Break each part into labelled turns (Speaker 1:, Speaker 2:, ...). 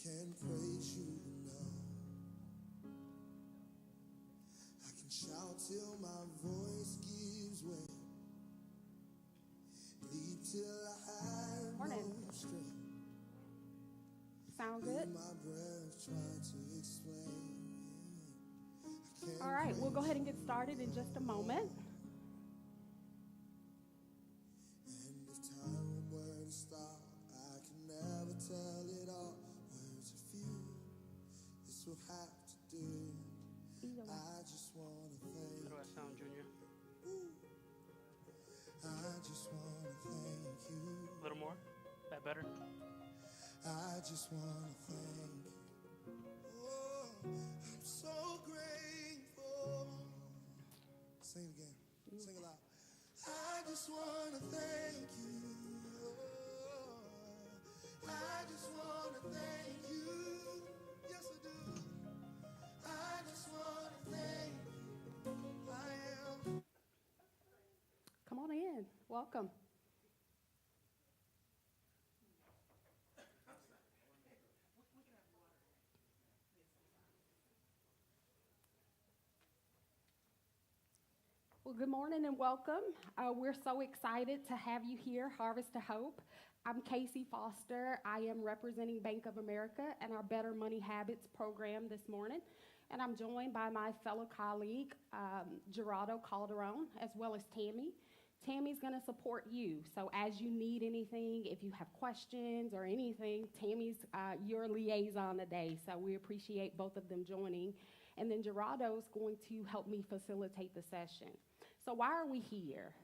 Speaker 1: can praise you enough. I can shout till my voice gives way. Leap till I have
Speaker 2: Morning.
Speaker 1: no strength.
Speaker 2: Sound good?
Speaker 1: My breath try to explain.
Speaker 2: All right, we'll go ahead and get started in just a moment.
Speaker 1: And if time were to stop, I can never tell it all. Words are few, this will have to do. I just want to thank
Speaker 3: How do I sound, Junior?
Speaker 1: I just want to thank you.
Speaker 3: A little more? That better?
Speaker 1: I just want to thank you. Oh, I'm so grateful. Sing it again. Sing it loud. I just want to thank you. Oh, I just want to thank you. Yes, I do. I just want to thank you. I am.
Speaker 2: Come on in. Welcome. Well, good morning and welcome. We're so excited to have you here, Harvest to Hope. I'm Casey Foster. I am representing Bank of America and our Better Money Habits program this morning. And I'm joined by my fellow colleague, Gerardo Calderon, as well as Tammy. Tammy's going to support you. So as you need anything, if you have questions or anything, Tammy's your liaison today. So we appreciate both of them joining. And then Gerardo's going to help me facilitate the session. So why are we here?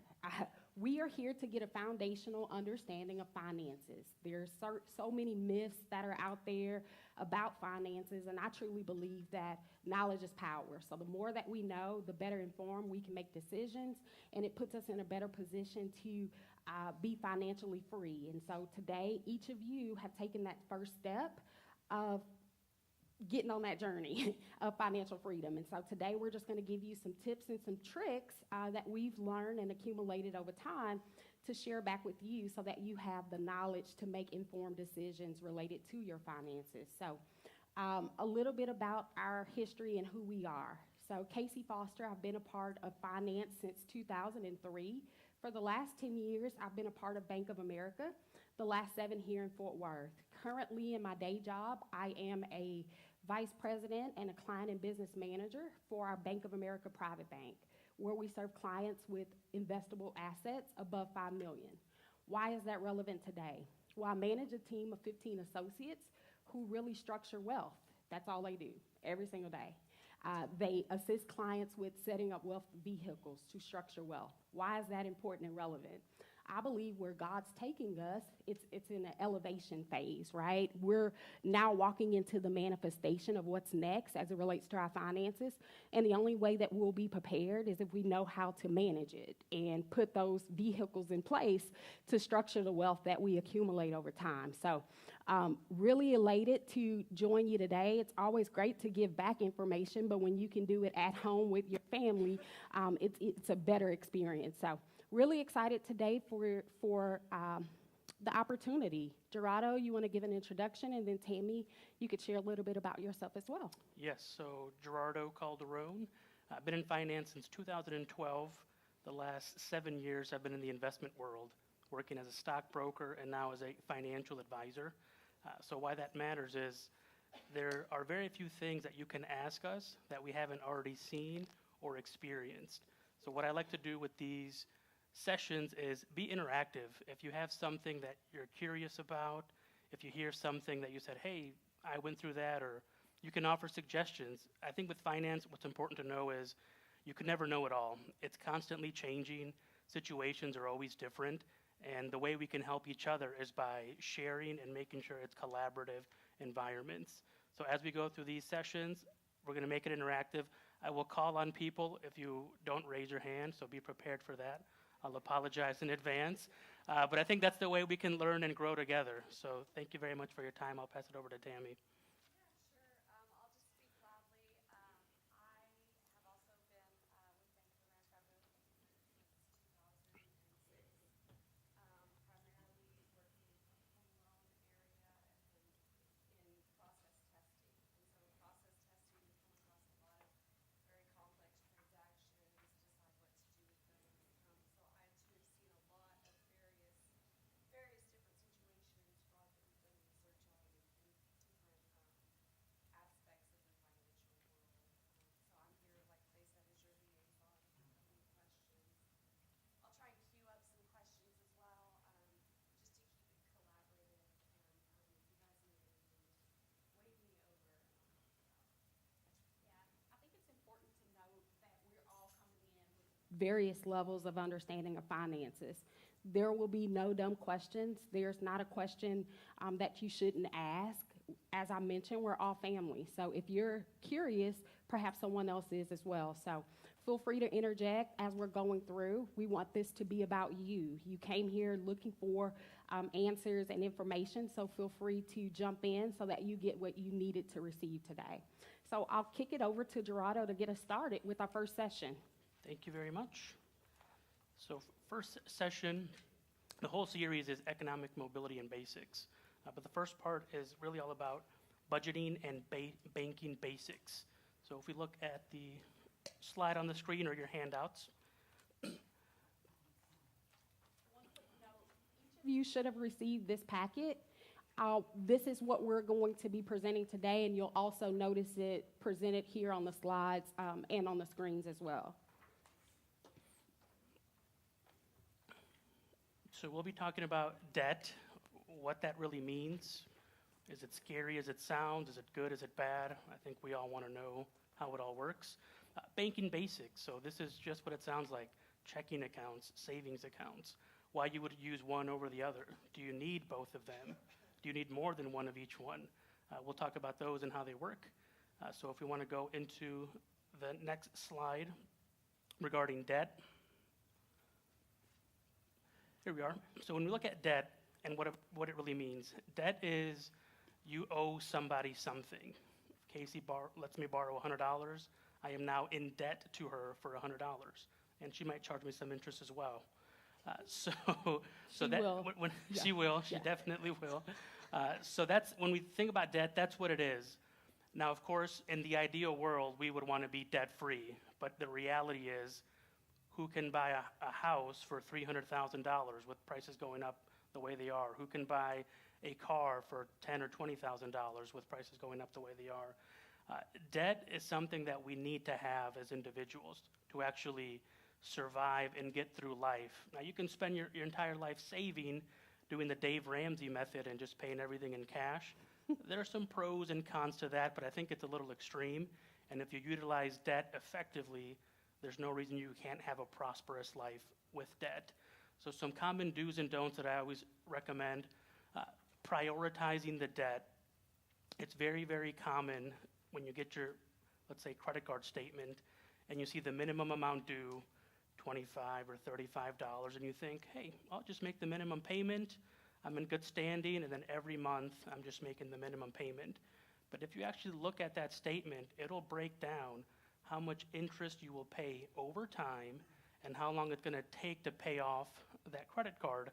Speaker 2: We are here to get a foundational understanding of finances. There's so many myths that are out there about finances, and I truly believe that knowledge is power. So the more that we know, the better informed we can make decisions, and it puts us in a better position to be financially free. And so today, each of you have taken that first step of getting on that journey of financial freedom. And so today we're just going to give you some tips and some tricks that we've learned and accumulated over time to share back with you so that you have the knowledge to make informed decisions related to your finances. So a little bit about our history and who we are. So Casey Foster, I've been a part of finance since 2003. For the last 10 years, I've been a part of Bank of America, the last 7 here in Fort Worth. Currently in my day job, I am a Vice President and a Client and Business Manager for our Bank of America Private Bank, where we serve clients with investable assets above $5 million. Why is that relevant today? Well, I manage a team of 15 associates who really structure wealth. That's all they do every single day. They assist clients with setting up wealth vehicles to structure wealth. Why is that important and relevant? I believe where God's taking us, it's in an elevation phase, right? We're now walking into the manifestation of what's next as it relates to our finances. And the only way that we'll be prepared is if we know how to manage it and put those vehicles in place to structure the wealth that we accumulate over time. So really elated to join you today. It's always great to give back information, but when you can do it at home with your family, it's a better experience. So really excited today for the opportunity. Gerardo, you want to give an introduction, and then Tammy, you could share a little bit about yourself as well.
Speaker 3: Yes, so Gerardo Calderon. I've been in finance since 2012. The last 7 years I've been in the investment world, working as a stockbroker and now as a financial advisor. So why that matters is there are very few things that you can ask us that we haven't already seen or experienced. So what I like to do with these sessions is be interactive. If you have something that you're curious about, if you hear something that you said, hey, I went through that, or you can offer suggestions. I think with finance, what's important to know is you can never know it all. It's constantly changing. Situations are always different. And the way we can help each other is by sharing and making sure it's collaborative environments. So as we go through these sessions, we're going to make it interactive. I will call on people if you don't raise your hand, so be prepared for that. I'll apologize in advance. But I think that's the way we can learn and grow together. So thank you very much for your time. I'll pass it over to Tammy.
Speaker 2: various levels of understanding of finances. There will be no dumb questions. There's not a question that you shouldn't ask. As I mentioned, we're all family. So if you're curious, perhaps someone else is as well. So feel free to interject as we're going through. We want this to be about you. You came here looking for answers and information, so feel free to jump in so that you get what you needed to receive today. So I'll kick it over to Gerardo to get us started with our first session.
Speaker 3: Thank you very much. So first session, the whole series is economic mobility and basics. But the first part is really all about budgeting and banking basics. So if we look at the slide on the screen or your handouts.
Speaker 2: You should have received this packet. This is what we're going to be presenting today, and you'll also notice it presented here on the slides and on the screens as well.
Speaker 3: So we'll be talking about debt, what that really means. Is it scary as it sounds? Is it good? Is it bad? I think we all want to know how it all works. Banking basics, so this is just what it sounds like. Checking accounts, savings accounts. Why you would use one over the other. Do you need both of them? Do you need more than one of each one? We'll talk about those and how they work. So if we want to go into the next slide regarding debt. Here we are. So when we look at debt and what it really means, debt is you owe somebody something. If Casey lets me borrow $100, I am now in debt to her for $100, and she might charge me some interest as well. So that
Speaker 2: will.
Speaker 3: She will, she definitely will. So that's when we think about debt, that's what it is. Now, of course, in the ideal world, we would want to be debt-free, but the reality is, who can buy a house for $300,000 with prices going up the way they are? Who can buy a car for $10,000 or $20,000 with prices going up the way they are? Debt is something that we need to have as individuals to actually survive and get through life. Now, you can spend your entire life saving, doing the Dave Ramsey method and just paying everything in cash. There are some pros and cons to that, but I think it's a little extreme. And if you utilize debt effectively, there's no reason you can't have a prosperous life with debt. So some common do's and don'ts that I always recommend, prioritizing the debt. It's very, very common when you get your, let's say, credit card statement, and you see the minimum amount due, $25 or $35, and you think, hey, I'll just make the minimum payment. I'm in good standing, and then every month I'm just making the minimum payment. But if you actually look at that statement, it'll break down how much interest you will pay over time and how long it's going to take to pay off that credit card.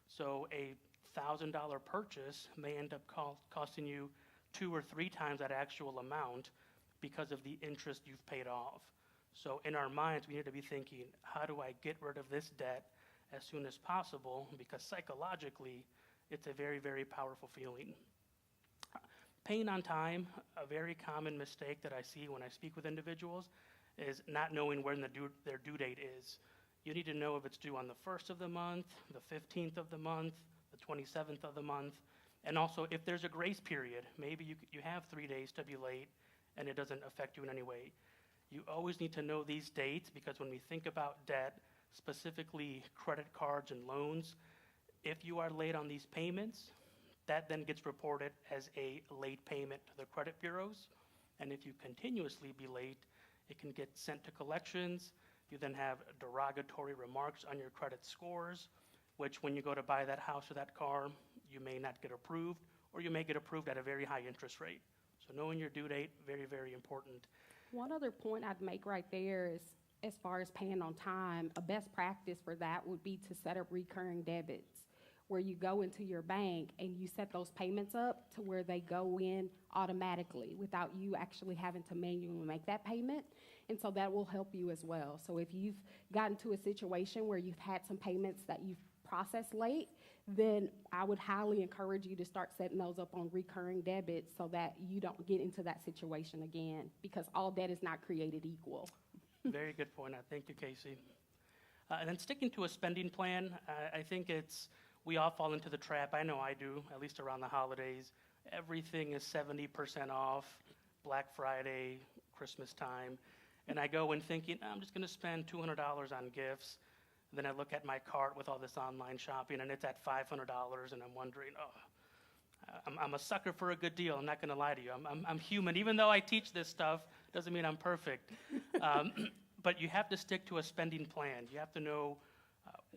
Speaker 3: So a $1,000 purchase may end up costing you 2 or 3 times that actual amount because of the interest you've paid off. So in our minds, we need to be thinking, how do I get rid of this debt as soon as possible? Because psychologically, it's a very, very powerful feeling. Paying on time, a very common mistake that I see when I speak with individuals is not knowing when their due date is. You need to know if it's due on the 1st of the month, the 15th of the month, the 27th of the month, and also if there's a grace period. Maybe you have 3 days to be late and it doesn't affect you in any way. You always need to know these dates because when we think about debt, specifically credit cards and loans, if you are late on these payments, that then gets reported as a late payment to the credit bureaus. And if you continuously be late, it can get sent to collections. You then have derogatory remarks on your credit scores, which when you go to buy that house or that car, you may not get approved, or you may get approved at a very high interest rate. So knowing your due date, very, very important.
Speaker 2: One other point I'd make right there is, as far as paying on time, a best practice for that would be to set up recurring debits, where you go into your bank and you set those payments up to where they go in automatically without you actually having to manually make that payment. And so that will help you as well. So if you've gotten to a situation where you've had some payments that you've processed late, then I would highly encourage you to start setting those up on recurring debits so that you don't get into that situation again, because all debt is not created equal.
Speaker 3: Very good point. Thank you, Casey. And then sticking to a spending plan, I think we all fall into the trap. I know I do, at least around the holidays. Everything is 70% off, Black Friday, Christmas time. And I go in thinking, I'm just going to spend $200 on gifts. And then I look at my cart with all this online shopping, and it's at $500, and I'm wondering, I'm a sucker for a good deal. I'm not going to lie to you. I'm human. Even though I teach this stuff, doesn't mean I'm perfect. But you have to stick to a spending plan. You have to know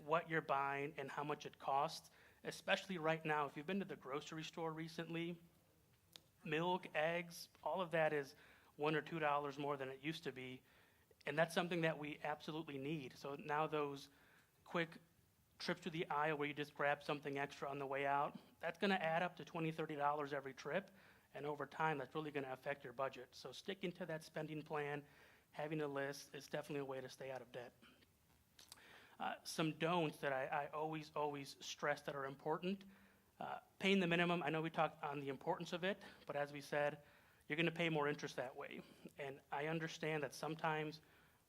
Speaker 3: what you're buying and how much it costs, especially right now. If you've been to the grocery store recently, milk, eggs, all of that is $1 or $2 more than it used to be. And that's something that we absolutely need. So now those quick trips to the aisle where you just grab something extra on the way out, that's going to add up to $20, $30 every trip. And over time, that's really going to affect your budget. So sticking to that spending plan, having a list is definitely a way to stay out of debt. Some don'ts that I always stress that are important. Paying the minimum, I know we talked on the importance of it, but as we said, you're going to pay more interest that way. And I understand that sometimes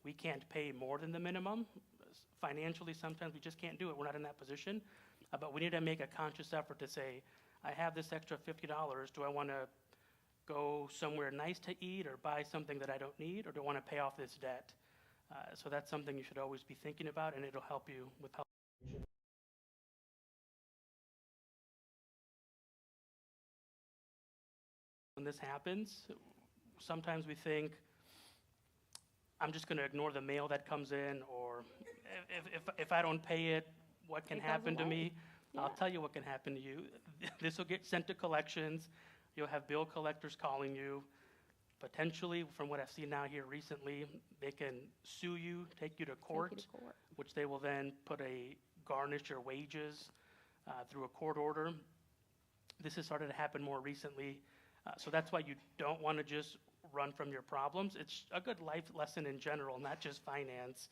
Speaker 3: we can't pay more than the minimum. Financially, sometimes we just can't do it. We're not in that position. But we need to make a conscious effort to say, I have this extra $50. Do I want to go somewhere nice to eat or buy something that I don't need, or do I want to pay off this debt? So that's something you should always be thinking about, and it'll help you with health. When this happens, sometimes we think, I'm just going to ignore the mail that comes in, or if I don't pay it, what can happen to me? Yeah. I'll tell you what can happen to you. This will get sent to collections. You'll have bill collectors calling you. Potentially, from what I've seen now here recently, they can sue you, take you to court, which they will then put a garnish your wages through a court order. This has started to happen more recently. So that's why you don't want to just run from your problems. It's a good life lesson in general, not just finance.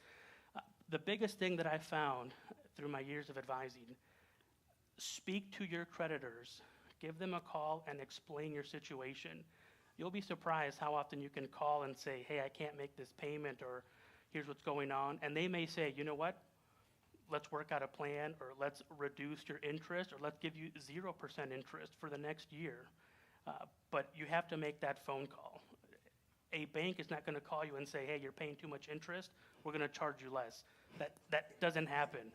Speaker 3: The biggest thing that I found through my years of advising, speak to your creditors. Give them a call and explain your situation. You'll be surprised how often you can call and say, hey, I can't make this payment, or here's what's going on. And they may say, you know what? Let's work out a plan, or let's reduce your interest, or let's give you 0% interest for the next year. But you have to make that phone call. A bank is not going to call you and say, hey, you're paying too much interest, we're going to charge you less. That doesn't happen.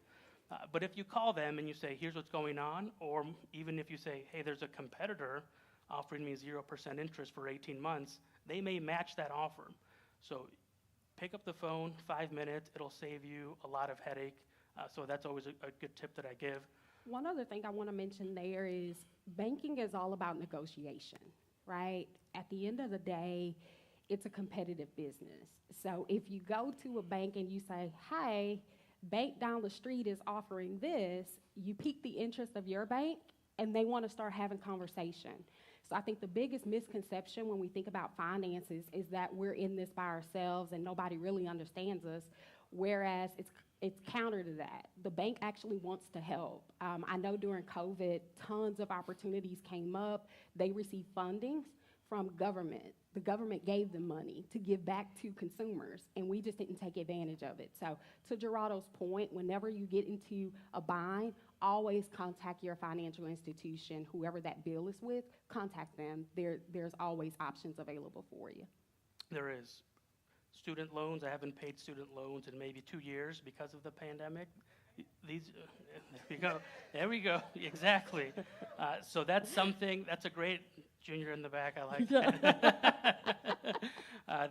Speaker 3: But if you call them and you say, here's what's going on, or even if you say, hey, there's a competitor offering me 0% interest for 18 months, they may match that offer. So pick up the phone, 5 minutes, it'll save you a lot of headache. So that's always a good tip that I give.
Speaker 2: One other thing I want to mention there is banking is all about negotiation, right? At the end of the day, it's a competitive business. So if you go to a bank and you say, hey, bank down the street is offering this, you pique the interest of your bank, and they want to start having conversation. So I think the biggest misconception when we think about finances is that we're in this by ourselves and nobody really understands us, whereas it's counter to that. The bank actually wants to help. I know during COVID, tons of opportunities came up. They received funding from government. The government gave them money to give back to consumers, and we just didn't take advantage of it. So to Gerardo's point, whenever you get into a bind, always contact your financial institution, whoever that bill is with, contact them. There's always options available for you.
Speaker 3: There is. Student loans, I haven't paid student loans in maybe 2 years because of the pandemic. There we go, exactly. So that's something, that's a great, Junior in the back, I like that.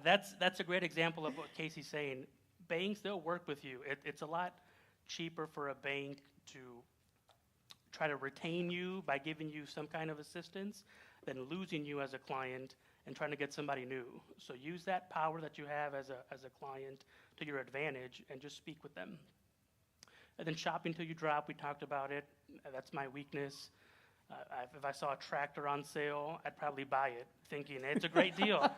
Speaker 3: That's a great example of what Casey's saying. Banks, they'll work with you. It's a lot cheaper for a bank to try to retain you by giving you some kind of assistance than losing you as a client and trying to get somebody new. So use that power that you have as a client to your advantage and just speak with them. And then shopping till you drop, we talked about it. That's my weakness. If I saw a tractor on sale, I'd probably buy it, thinking it's a great deal.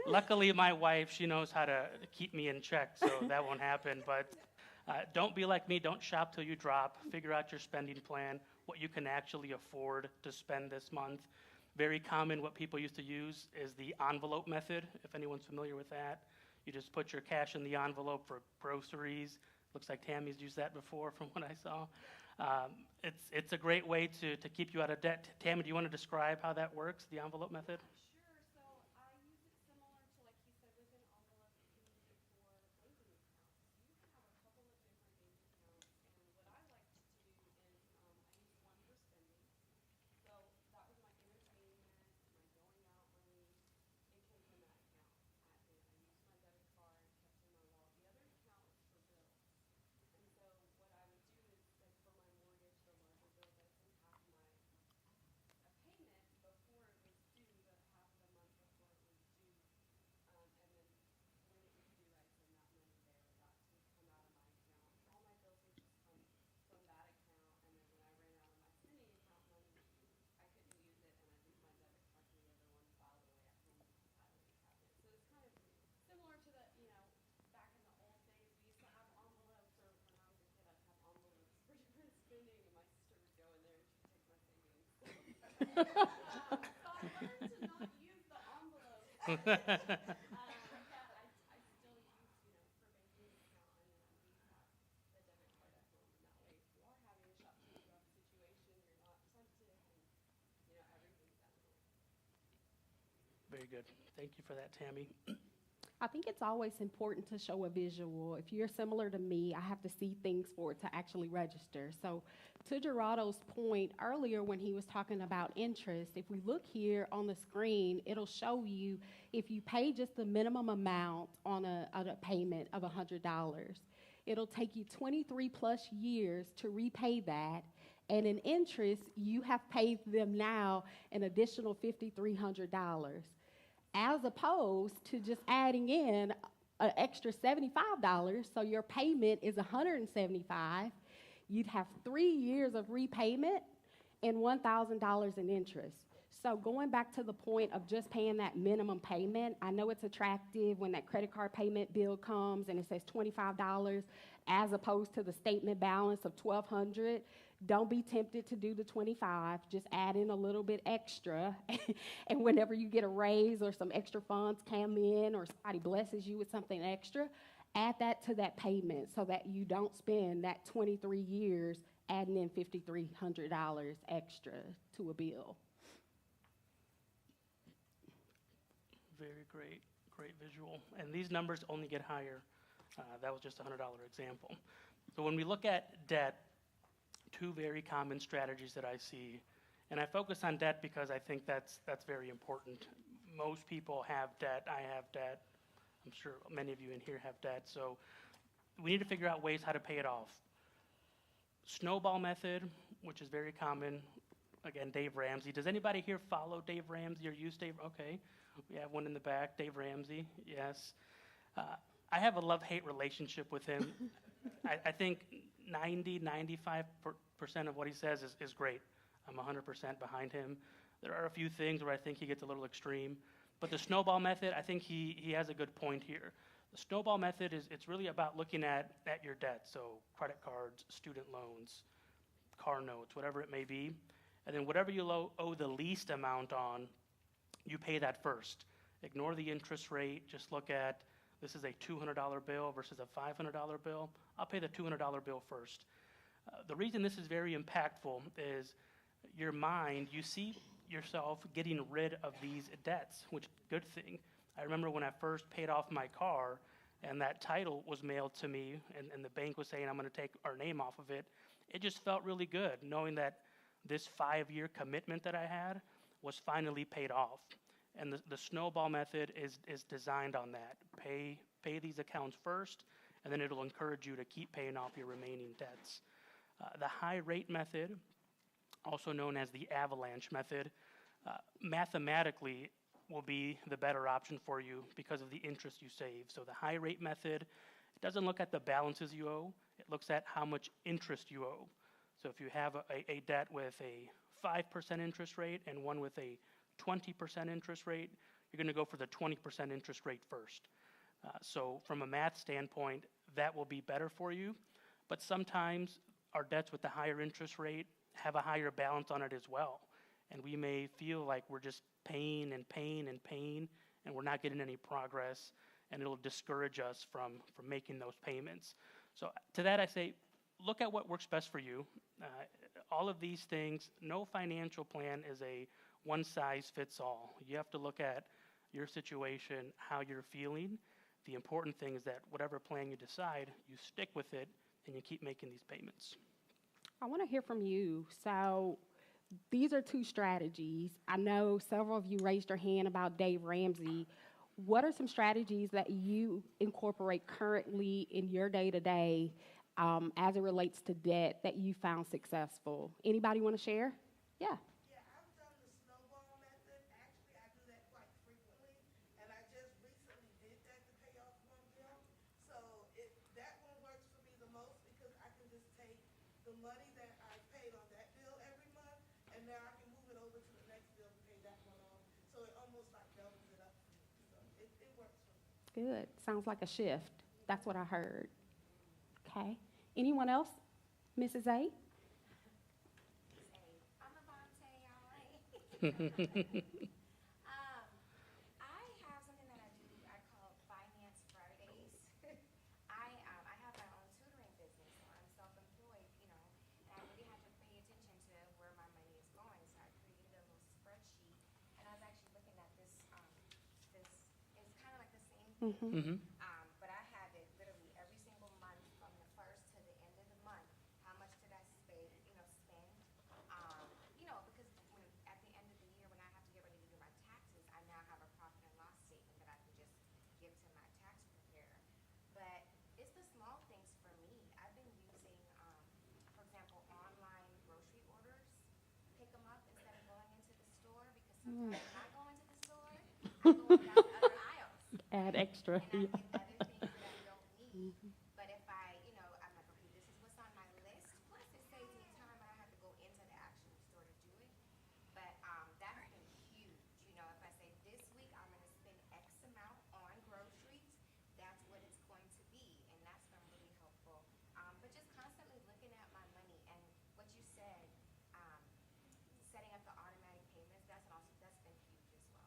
Speaker 3: Luckily, my wife, she knows how to keep me in check, so that won't happen. But don't be like me. Don't shop till you drop. Figure out your spending plan, what you can actually afford to spend this month. Very common, what people used to use is the envelope method, if anyone's familiar with that. You just put your cash in the envelope for groceries. Looks like Tammy's used that before from what I saw. It's a great way to keep you out of debt. Tammy, do you want to describe how that works, the envelope method?
Speaker 2: Sure. So I use it similar to, like you said, within
Speaker 3: Very good. Thank you for that, Tammy.
Speaker 2: I think it's always important to show a visual. If you're similar to me, I have to see things for it to actually register. So to Gerardo's point earlier when he was talking about interest, if we look here on the screen, it'll show you if you pay just the minimum amount on a payment of $100, it'll take you 23 plus years to repay that. And in interest, you have paid them now an additional $5,300. As opposed to just adding in an extra $75, so your payment is $175. You'd have 3 years of repayment and $1,000 in interest. So going back to the point of just paying that minimum payment, I know it's attractive when that credit card payment bill comes and it says $25 as opposed to the statement balance of $1,200. Don't be tempted to do the 25. Just add in a little bit extra. And whenever you get a raise or some extra funds come in or somebody blesses you with something extra, add that to that payment so that you don't spend that 23 years adding in $5,300 extra to a bill.
Speaker 3: Very great visual. And these numbers only get higher. That was just a $100 example. So when we look at debt, two very common strategies that I see, and I focus on debt because I think that's very important. Most people have debt. I have debt. I'm sure many of you in here have debt. So we need to figure out ways how to pay it off. Snowball method, which is very common. Again, Dave Ramsey. Does anybody here follow Dave Ramsey or use Dave? Okay. We have one in the back, Dave Ramsey. Yes. I have a love-hate relationship with him. I think 95% of what he says is great. I'm 100% behind him. There are a few things where I think he gets a little extreme. But the snowball method, I think he has a good point here. The snowball method it's really about looking at your debt, so credit cards, student loans, car notes, whatever it may be. And then whatever you owe the least amount on, you pay that first. Ignore the interest rate. Just look at, this is a $200 bill versus a $500 bill. I'll pay the $200 bill first. The reason this is very impactful is your mind, you see yourself getting rid of these debts, which good thing. I remember when I first paid off my car and that title was mailed to me and the bank was saying I'm going to take our name off of it. It just felt really good knowing that this 5-year commitment that I had was finally paid off. And the snowball method is designed on that. Pay these accounts first, and then it'll encourage you to keep paying off your remaining debts. The high rate method, also known as the avalanche method, mathematically will be the better option for you because of the interest you save. So the high rate method, it doesn't look at the balances you owe, it looks at how much interest you owe. So if you have a debt with a 5% interest rate and one with a 20% interest rate, you're going to go for the 20% interest rate first. So from a math standpoint, that will be better for you. But sometimes our debts with the higher interest rate have a higher balance on it as well. And we may feel like we're just paying and paying and paying, and we're not getting any progress, and it'll discourage us from making those payments. So to that I say, look at what works best for you. All of these things, no financial plan is a one-size-fits-all. You have to look at your situation, how you're feeling. The important thing is that whatever plan you decide, you stick with it, and you keep making these payments.
Speaker 2: I want to hear from you. So these are two strategies. I know several of you raised your hand about Dave Ramsey. What are some strategies that you incorporate currently in your day-to-day as it relates to debt that you found successful? Anybody want to share? Yeah.
Speaker 1: Yeah, I've done the snowball method. Actually, I do that quite frequently, and I just recently did that to pay off one bill. So that one works for me the most because I can just take the money that I paid on that bill every month, and now I can move it over to the next bill and pay that one off. So it almost like doubles it up for me. So it works for me.
Speaker 2: Good. Sounds like a shift. That's what I heard. Okay. Anyone else? Mrs. A?
Speaker 4: I have something that I do. I call Finance Fridays. I have my own tutoring business, so I'm self-employed, you know, and I really have to pay attention to where my money is going. So I created a little spreadsheet, and I was actually looking at this. This is kind of like the same thing,
Speaker 3: Mm-hmm.
Speaker 4: but I have it literally every single month from the first to the end of the month. How much did I spend? Because at the end of the year, when I have to get ready to do my taxes, I now have a profit and loss statement that I can just give to my tax preparer. But it's the small things for me. I've been using, for example, online grocery orders. Pick them up instead of going into the store, because sometimes when I go into the store, I go down other aisles.
Speaker 2: Add extra.
Speaker 4: And I get other things that I don't need. But if I'm like, okay, this is what's on my list. Plus, it saves me time. I don't have to go into the actual store to do it. But that's been huge. If I say this week I'm going to spend X amount on groceries, that's what it's going to be. And that's been really helpful. But just constantly looking at my money, and what you said, setting up the automatic payments, that's been huge as well.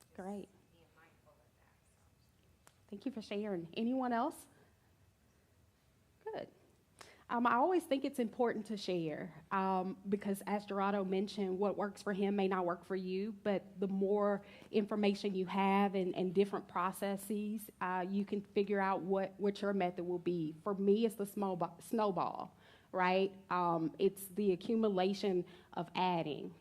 Speaker 4: Just
Speaker 2: Great.
Speaker 4: being mindful of that.
Speaker 2: Thank you for sharing. Anyone else? Good. I always think it's important to share because, as Gerardo mentioned, what works for him may not work for you, but the more information you have and different processes, you can figure out what your method will be. For me, it's the snowball, right? It's the accumulation of adding.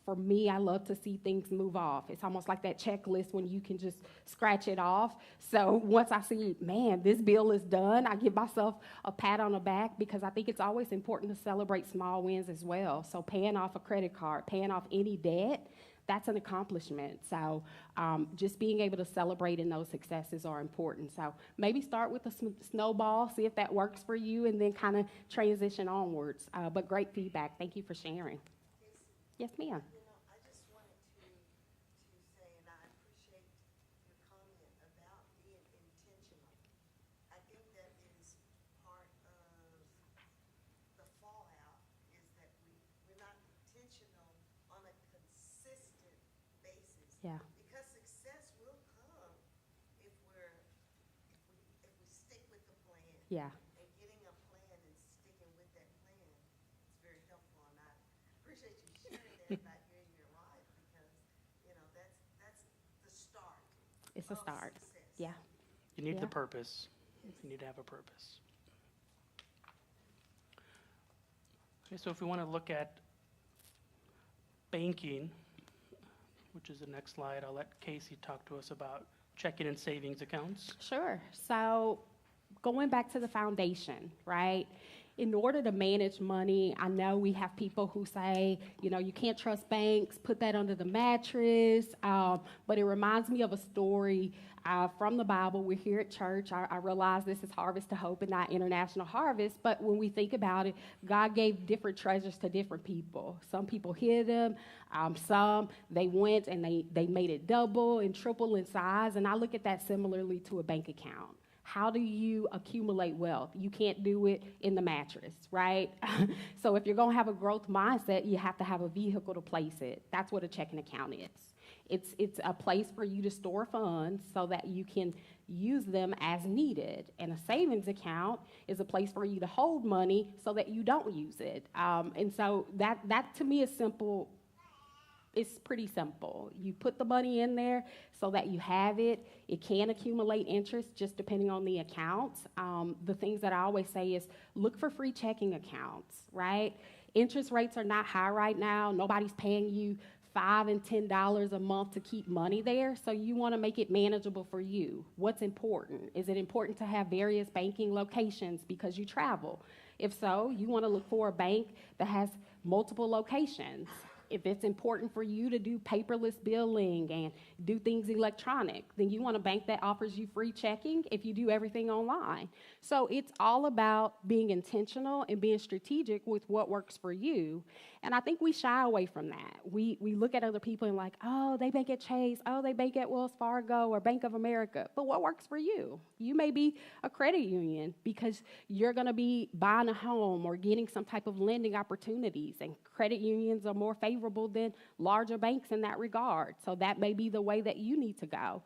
Speaker 2: For me, I love to see things move off. It's almost like that checklist when you can just scratch it off. So once I see, man, this bill is done, I give myself a pat on the back, because I think it's always important to celebrate small wins as well. So paying off a credit card, paying off any debt, that's an accomplishment. So just being able to celebrate in those successes are important. So maybe start with a snowball, see if that works for you, and then kind of transition onwards. But great feedback. Thank you for sharing. Yes, ma'am.
Speaker 5: I just wanted to say, and I appreciate your comment about being intentional. I think that is part of the fallout, is that we're not intentional on a consistent basis.
Speaker 2: Yeah.
Speaker 5: Because success will come if we stick with the plan.
Speaker 2: Yeah.
Speaker 5: And getting a plan and sticking with that plan is very helpful. And I appreciate you sharing that about your life, because that's the start.
Speaker 2: It's a
Speaker 5: of
Speaker 2: start.
Speaker 5: success.
Speaker 2: Yeah.
Speaker 3: You need
Speaker 2: Yeah.
Speaker 3: the purpose. You need to have a purpose. Okay, so if we want to look at banking, which is the next slide, I'll let Casey talk to us about checking and savings accounts.
Speaker 2: Sure. So going back to the foundation, right? In order to manage money, I know we have people who say, you can't trust banks, put that under the mattress. But it reminds me of a story from the Bible. We're here at church. I realize this is Harvest to Hope and not International Harvest. But when we think about it, God gave different treasures to different people. Some people hid them. Some, they went and they made it double and triple in size. And I look at that similarly to a bank account. How do you accumulate wealth? You can't do it in the mattress, right? So if you're going to have a growth mindset, you have to have a vehicle to place it. That's what a checking account is. It's a place for you to store funds so that you can use them as needed. And a savings account is a place for you to hold money so that you don't use it. And so that to me is simple. It's pretty simple. You put the money in there so that you have it. It can accumulate interest just depending on the account. The things that I always say is look for free checking accounts, right? Interest rates are not high right now. Nobody's paying you $5 and $10 a month to keep money there, so you want to make it manageable for you. What's important? Is it important to have various banking locations because you travel? If so, you want to look for a bank that has multiple locations. If it's important for you to do paperless billing and do things electronic, then you want a bank that offers you free checking if you do everything online. So it's all about being intentional and being strategic with what works for you. And I think we shy away from that. We look at other people and like, oh, they bank at Chase, oh, they bank at Wells Fargo or Bank of America. But what works for you? You may be a credit union because you're going to be buying a home or getting some type of lending opportunities, and credit unions are more favorable favorable than larger banks in that regard. So that may be the way that you need to go.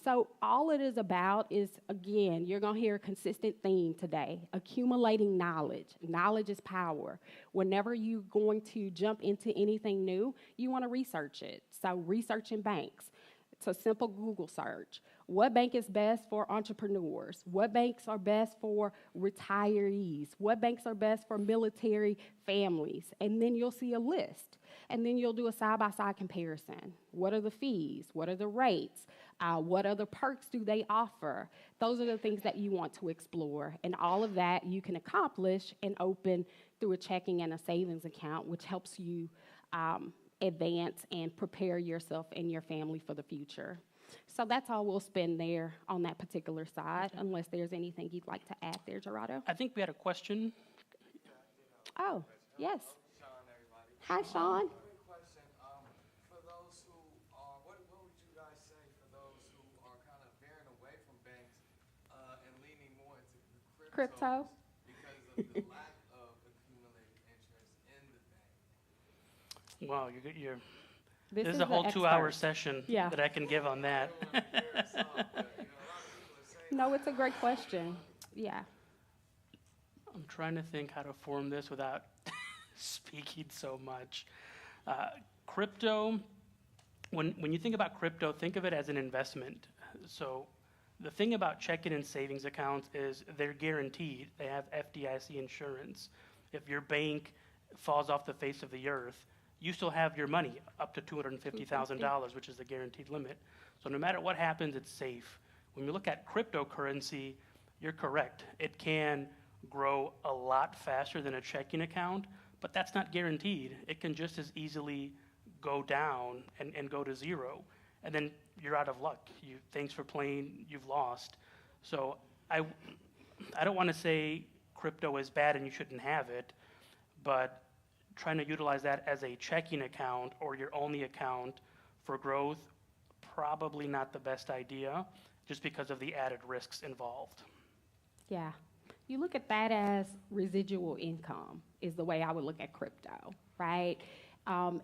Speaker 2: So all it is about is, again, you're going to hear a consistent theme today, accumulating knowledge. Knowledge is power. Whenever you're going to jump into anything new, you want to research it. So researching banks. It's a simple Google search. What bank is best for entrepreneurs? What banks are best for retirees? What banks are best for military families? And then you'll see a list. And then you'll do a side-by-side comparison. What are the fees? What are the rates? What other perks do they offer? Those are the things that you want to explore. And all of that you can accomplish and open through a checking and a savings account, which helps you advance and prepare yourself and your family for the future. So that's all we'll spend there on that particular side, unless there's anything you'd like to add there, Gerardo.
Speaker 3: I think we had a question.
Speaker 2: Oh, yes.
Speaker 6: Sean, everybody.
Speaker 2: Hi, Sean.
Speaker 6: Quick question. For those who are, what would you guys say for those who are kind of veering away from banks and leaning more into
Speaker 2: Crypto.
Speaker 6: because of the lack of accumulated interest in the bank?
Speaker 3: Wow, you're
Speaker 2: This
Speaker 3: There's
Speaker 2: is
Speaker 3: a whole
Speaker 2: the
Speaker 3: 2-hour
Speaker 2: expert.
Speaker 3: session
Speaker 2: Yeah.
Speaker 3: that I can give on that.
Speaker 6: But, a lot of people are saying
Speaker 2: No, it's a great question. Yeah.
Speaker 3: I'm trying to think how to form this without speaking so much. Crypto, when you think about crypto, think of it as an investment. So the thing about checking and savings accounts is they're guaranteed. They have FDIC insurance. If your bank falls off the face of the earth, you still have your money up to $250,000, which is the guaranteed limit. So no matter what happens, it's safe. When you look at cryptocurrency, you're correct. It can grow a lot faster than a checking account, but that's not guaranteed. It can just as easily go down and go to zero, and then you're out of luck. Thanks for playing, you've lost. So I don't want to say crypto is bad and you shouldn't have it, but trying to utilize that as a checking account or your only account for growth, probably not the best idea, just because of the added risks involved.
Speaker 2: Yeah. You look at that as residual income is the way I would look at crypto, right?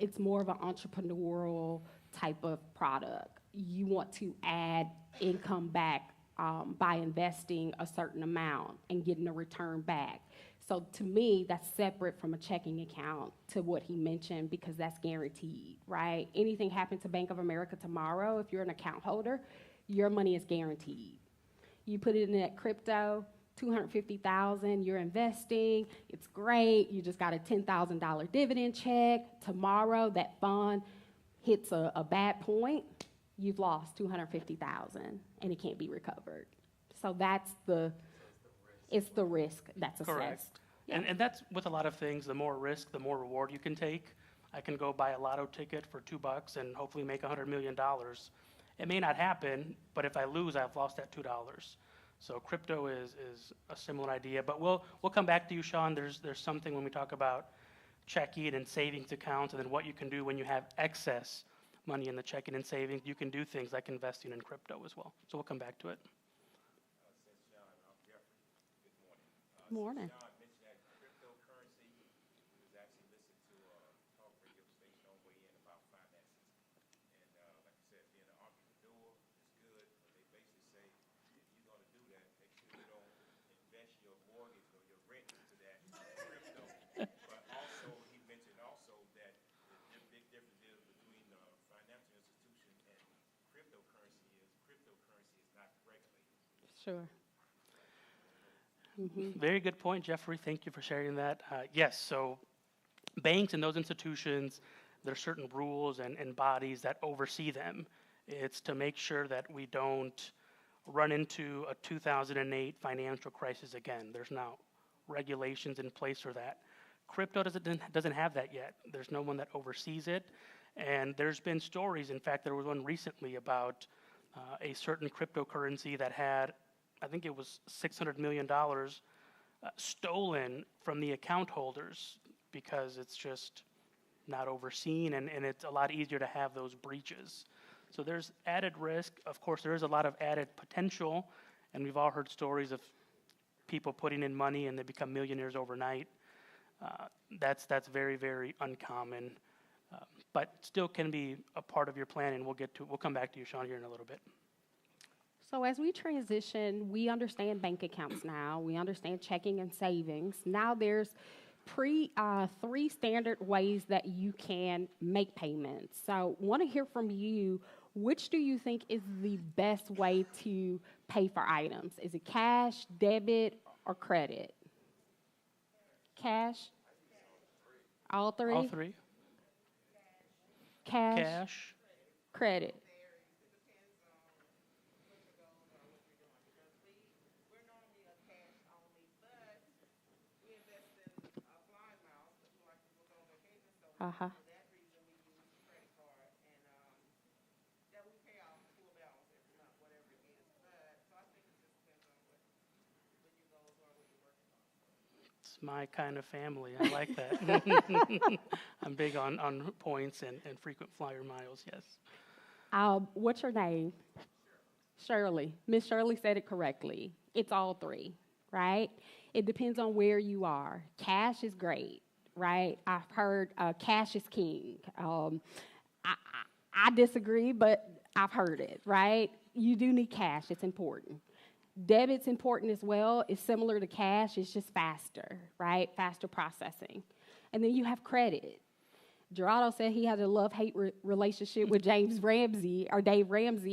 Speaker 2: It's more of an entrepreneurial type of product. You want to add income back by investing a certain amount and getting a return back. So to me, that's separate from a checking account to what he mentioned, because that's guaranteed, right? Anything happens to Bank of America tomorrow, if you're an account holder, your money is guaranteed. You put it in that crypto, $250,000, you're investing, it's great, you just got a $10,000 dividend check. Tomorrow, that fund hits a bad point, you've lost $250,000 and it can't be recovered. So that's it's the risk that's assessed.
Speaker 3: Correct.
Speaker 2: Yeah.
Speaker 3: And that's with a lot of things. The more risk, the more reward you can take. I can go buy a lotto ticket for $2 and hopefully make $100 million. It may not happen, but if I lose, I've lost that $2. So crypto is a similar idea. But we'll come back to you, Sean. There's something when we talk about checking and savings accounts, and then what you can do when you have excess money in the checking and savings. You can do things like investing in crypto as well. So we'll come back to it.
Speaker 2: Morning.
Speaker 7: John mentioned that cryptocurrency was actually listened to a talk radio station on way in about finances. And like I said, being an entrepreneur is good, but they basically say if you're going to do that, make sure you don't invest your mortgage or your rent into that crypto. But also, he mentioned also that the big difference is between the financial institution and cryptocurrency is not regulated.
Speaker 2: Sure.
Speaker 3: Very good point, Jeffrey. Thank you for sharing that. Yes, so banks and those institutions, there are certain rules and bodies that oversee them. It's to make sure that we don't run into a 2008 financial crisis again. There's now regulations in place for that. Crypto doesn't have that yet. There's no one that oversees it. And there's been stories, in fact, there was one recently about a certain cryptocurrency that had, I think it was $600 million stolen from the account holders because it's just not overseen, and it's a lot easier to have those breaches. So there's added risk. Of course, there is a lot of added potential, and we've all heard stories of people putting in money and they become millionaires overnight. That's very, very uncommon. but still can be a part of your plan, and we'll come back to you, Sean, here in a little bit.
Speaker 2: So as we transition, we understand bank accounts now. We understand checking and savings. Now there's three standard ways that you can make payments. So want to hear from you, which do you think is the best way to pay for items? Is it cash, debit, or credit? Cash? All three?
Speaker 3: All three?
Speaker 2: Cash, credit. Uh-huh.
Speaker 3: It's my kind of family. I like that. I'm big on points and frequent flyer miles, yes.
Speaker 2: What's your name? Shirley. Miss Shirley said it correctly. It's all three, right? It depends on where you are. Cash is great, right? I've heard cash is king. I disagree, but I've heard it, right? You do need cash. It's important. Debit's important as well. It's similar to cash. It's just faster, right? Faster processing. And then you have credit. Gerardo said he had a love-hate relationship with Dave Ramsey.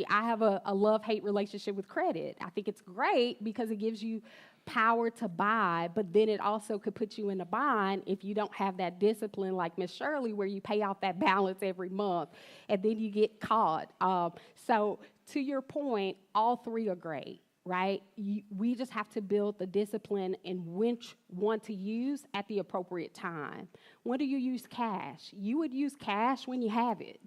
Speaker 2: I have a love-hate relationship with credit. I think it's great because it gives you power to buy, but then it also could put you in a bind if you don't have that discipline like Miss Shirley, where you pay off that balance every month, and then you get caught. So to your point, all three are great. Right? We just have to build the discipline in which one to use at the appropriate time. When do you use cash? You would use cash when you have it.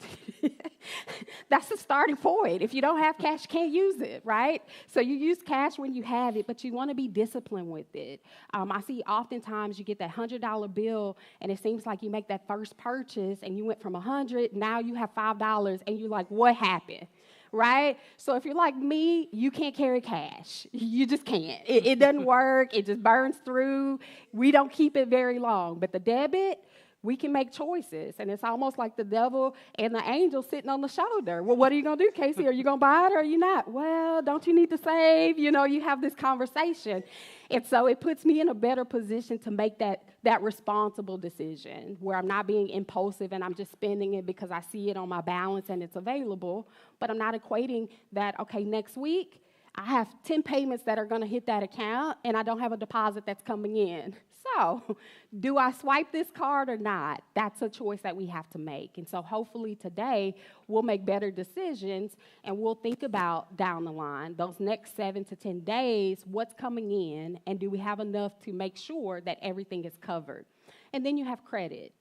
Speaker 2: That's the starting point. If you don't have cash, you can't use it, right? So you use cash when you have it, but you want to be disciplined with it. I see oftentimes you get that $100 bill, and it seems like you make that first purchase, and you went from $100, now you have $5, and you're like, what happened? Right? So if you're like me, you can't carry cash. You just can't. It doesn't work. It just burns through. We don't keep it very long. But the debit, we can make choices. And it's almost like the devil and the angel sitting on the shoulder. Well, what are you going to do, Casey? Are you going to buy it or are you not? Well, don't you need to save? You know, you have this conversation. And so it puts me in a better position to make that responsible decision where I'm not being impulsive and I'm just spending it because I see it on my balance and it's available, but I'm not equating that, okay, next week I have 10 payments that are going to hit that account and I don't have a deposit that's coming in. So do I swipe this card or not? That's a choice that we have to make. And so hopefully today we'll make better decisions and we'll think about down the line, those next 7 to 10 days, what's coming in and do we have enough to make sure that everything is covered? And then you have credit.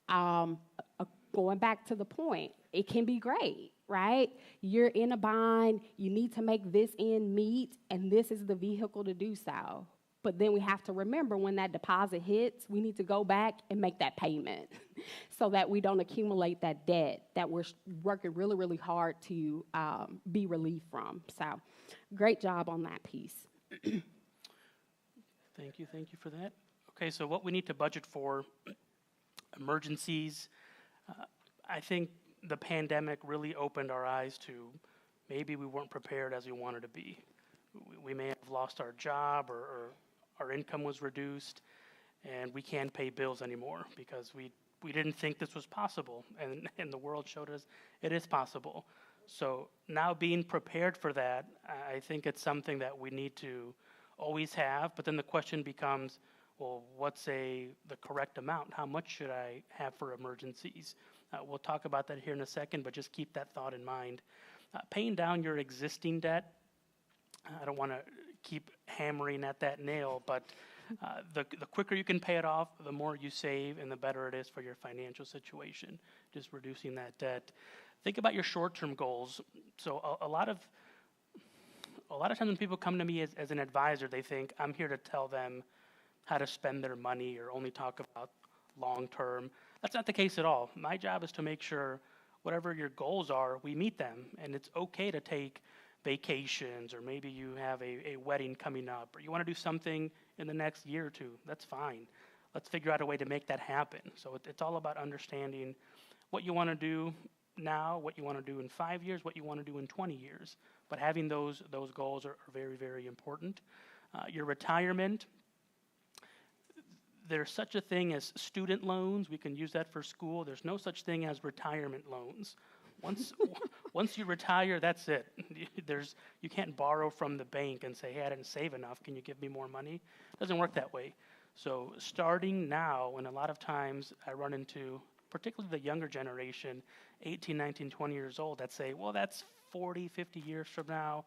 Speaker 2: Going back to the point, it can be great, right? You're in a bind, you need to make this end meet, and this is the vehicle to do so. But then we have to remember when that deposit hits, we need to go back and make that payment so that we don't accumulate that debt that we're working really, really hard to be relieved from. So great job on that piece.
Speaker 3: Thank you for that. Okay, so what we need to budget for, emergencies. I think the pandemic really opened our eyes to maybe we weren't prepared as we wanted to be. We may have lost our job or our income was reduced, and we can't pay bills anymore because we didn't think this was possible, and the world showed us it is possible. So now being prepared for that, I think it's something that we need to always have, but then the question becomes, well, what's the correct amount? How much should I have for emergencies? We'll talk about that here in a second, but just keep that thought in mind. Paying down your existing debt, I don't want to keep hammering at that nail, but the quicker you can pay it off, the more you save and the better it is for your financial situation, just reducing that debt. Think about your short-term goals. So a lot of times when people come to me as an advisor, they think I'm here to tell them how to spend their money or only talk about long-term. That's not the case at all. My job is to make sure whatever your goals are, we meet them, and it's okay to take vacations, or maybe you have a wedding coming up, or you want to do something in the next year or two. That's fine. Let's figure out a way to make that happen. So it's all about understanding what you want to do now, what you want to do in 5 years, what you want to do in 20 years. But having those goals are very, very important. Your retirement, there's such a thing as student loans. We can use that for school. There's no such thing as retirement loans. Once you retire, that's it. You can't borrow from the bank and say, hey, I didn't save enough. Can you give me more money? It doesn't work that way. So starting now, and a lot of times I run into, particularly the younger generation, 18, 19, 20 years old, that say, well, that's 40, 50 years from now.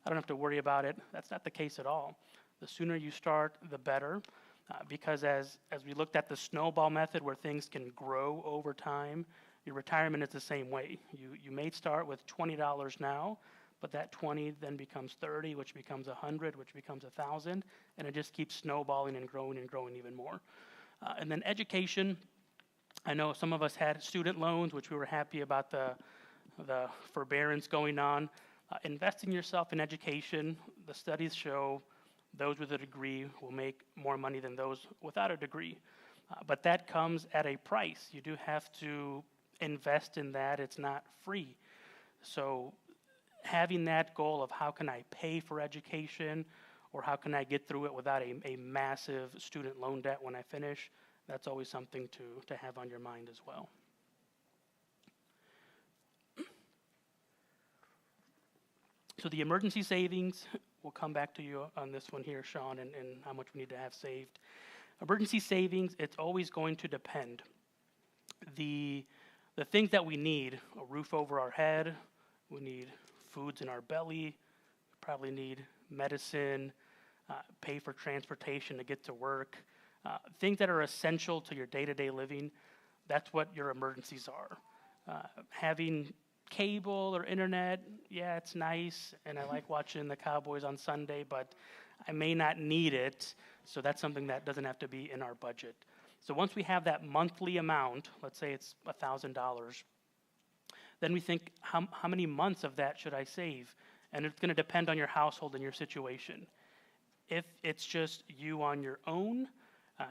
Speaker 3: I don't have to worry about it. That's not the case at all. The sooner you start, the better. Because as we looked at the snowball method where things can grow over time, your retirement is the same way. You may start with $20 now, but that 20 then becomes 30, which becomes 100, which becomes 1,000, and it just keeps snowballing and growing even more. And then education. I know some of us had student loans, which we were happy about the forbearance going on. Investing yourself in education, the studies show those with a degree will make more money than those without a degree. But that comes at a price. You do have to invest in that. It's not free. So having that goal of how can I pay for education, or how can I get through it without a massive student loan debt when I finish, that's always something to have on your mind as well. So the emergency savings, we'll come back to you on this one here, Sean, and how much we need to have saved. Emergency savings, it's always going to depend. The things that we need, a roof over our head, we need foods in our belly, we probably need medicine, pay for transportation to get to work, things that are essential to your day-to-day living, that's what your emergencies are. Having cable or internet, yeah, it's nice, and I like watching the Cowboys on Sunday, but I may not need it, so that's something that doesn't have to be in our budget. So once we have that monthly amount, let's say it's $1,000, then we think, how many months of that should I save? And it's going to depend on your household and your situation. If it's just you on your own,